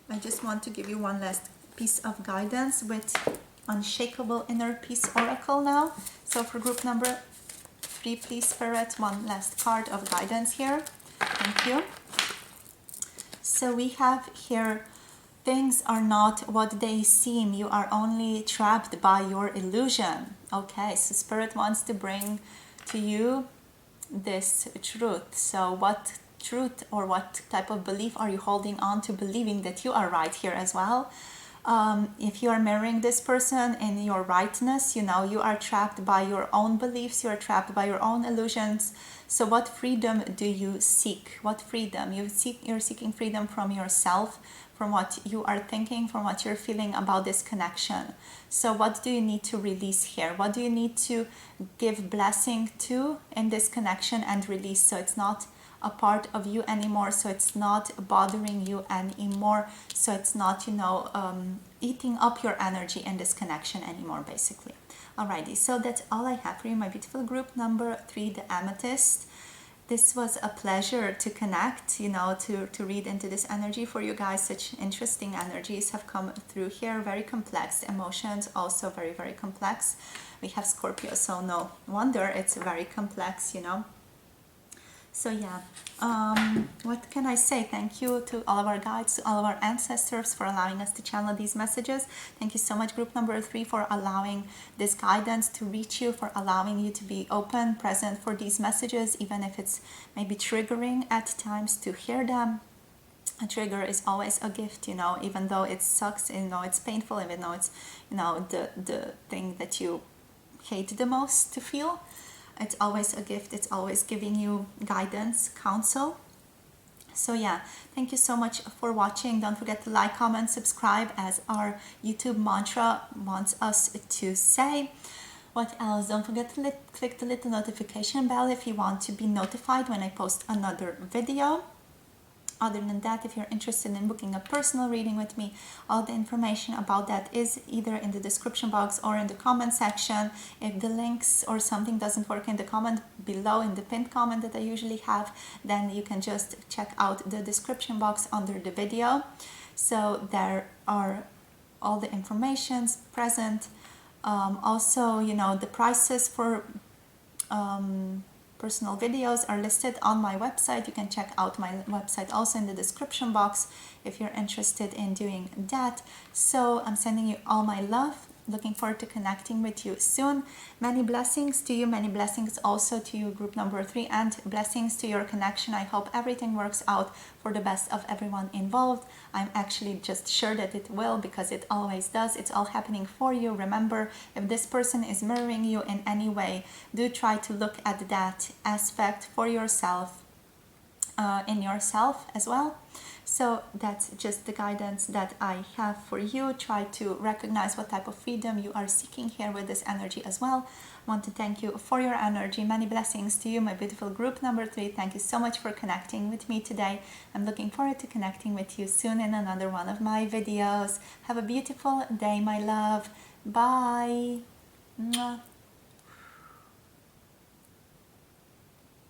I just want to give you one last piece of guidance with Unshakable Inner Peace Oracle now. So for group number 3, please, Spirit, one last card of guidance here. Thank you. So we have here, things are not what they seem. You are only trapped by your illusion. Okay, so Spirit wants to bring to you this truth. So what truth or what type of belief are you holding on to, believing that you are right here as well? If you are marrying this person in your rightness, you know, you are trapped by your own beliefs, you are trapped by your own illusions. So what freedom do you seek? What freedom? You're seeking freedom from yourself, from what you are thinking, from what you're feeling about this connection. So what do you need to release here? What do you need to give blessing to in this connection and release, so it's not a part of you anymore, so it's not bothering you anymore, so it's not, you know, eating up your energy in this connection anymore, basically. Alrighty, so that's all I have for you, my beautiful group number 3, the Amethyst. this was a pleasure to connect, you know, to read into this energy for you guys. Such interesting energies have come through here, very complex emotions, also very, very complex. We have Scorpio, so no wonder it's very complex, you know. So yeah, what can I say? Thank you to all of our guides, to all of our ancestors for allowing us to channel these messages. Thank you so much, group number 3, for allowing this guidance to reach you, for allowing you to be open, present for these messages, even if it's maybe triggering at times to hear them. A trigger is always a gift, you know, even though it sucks, you know, it's painful, even though it's, you know, the thing that you hate the most to feel. It's always a gift. It's always giving you guidance, counsel. So yeah, thank you so much for watching. Don't forget to like, comment, subscribe, as our YouTube mantra wants us to say. What else? Don't forget to click the little notification bell if you want to be notified when I post another video. Other than that, if you're interested in booking a personal reading with me, all the information about that is either in the description box or in the comment section. If the links or something doesn't work in the comment below, in the pinned comment that I usually have, then you can just check out the description box under the video. So there are all the informations present. Also, you know, the prices for personal videos are listed on my website. You can check out my website also in the description box if you're interested in doing that. So I'm sending you all my love. Looking forward to connecting with you soon. Many blessings to you, many blessings also to you, group number 3, and blessings to your connection. I hope everything works out for the best of everyone involved. I'm actually just sure that it will, because it always does. It's all happening for you. Remember, if this person is mirroring you in any way, do try to look at that aspect for yourself, in yourself as well. So that's just the guidance that I have for you. Try to recognize what type of freedom you are seeking here with this energy as well. I want to thank you for your energy. Many blessings to you, my beautiful group number 3. Thank you so much for connecting with me today. I'm looking forward to connecting with you soon in another one of my videos. Have a beautiful day, my love. Bye. Mwah.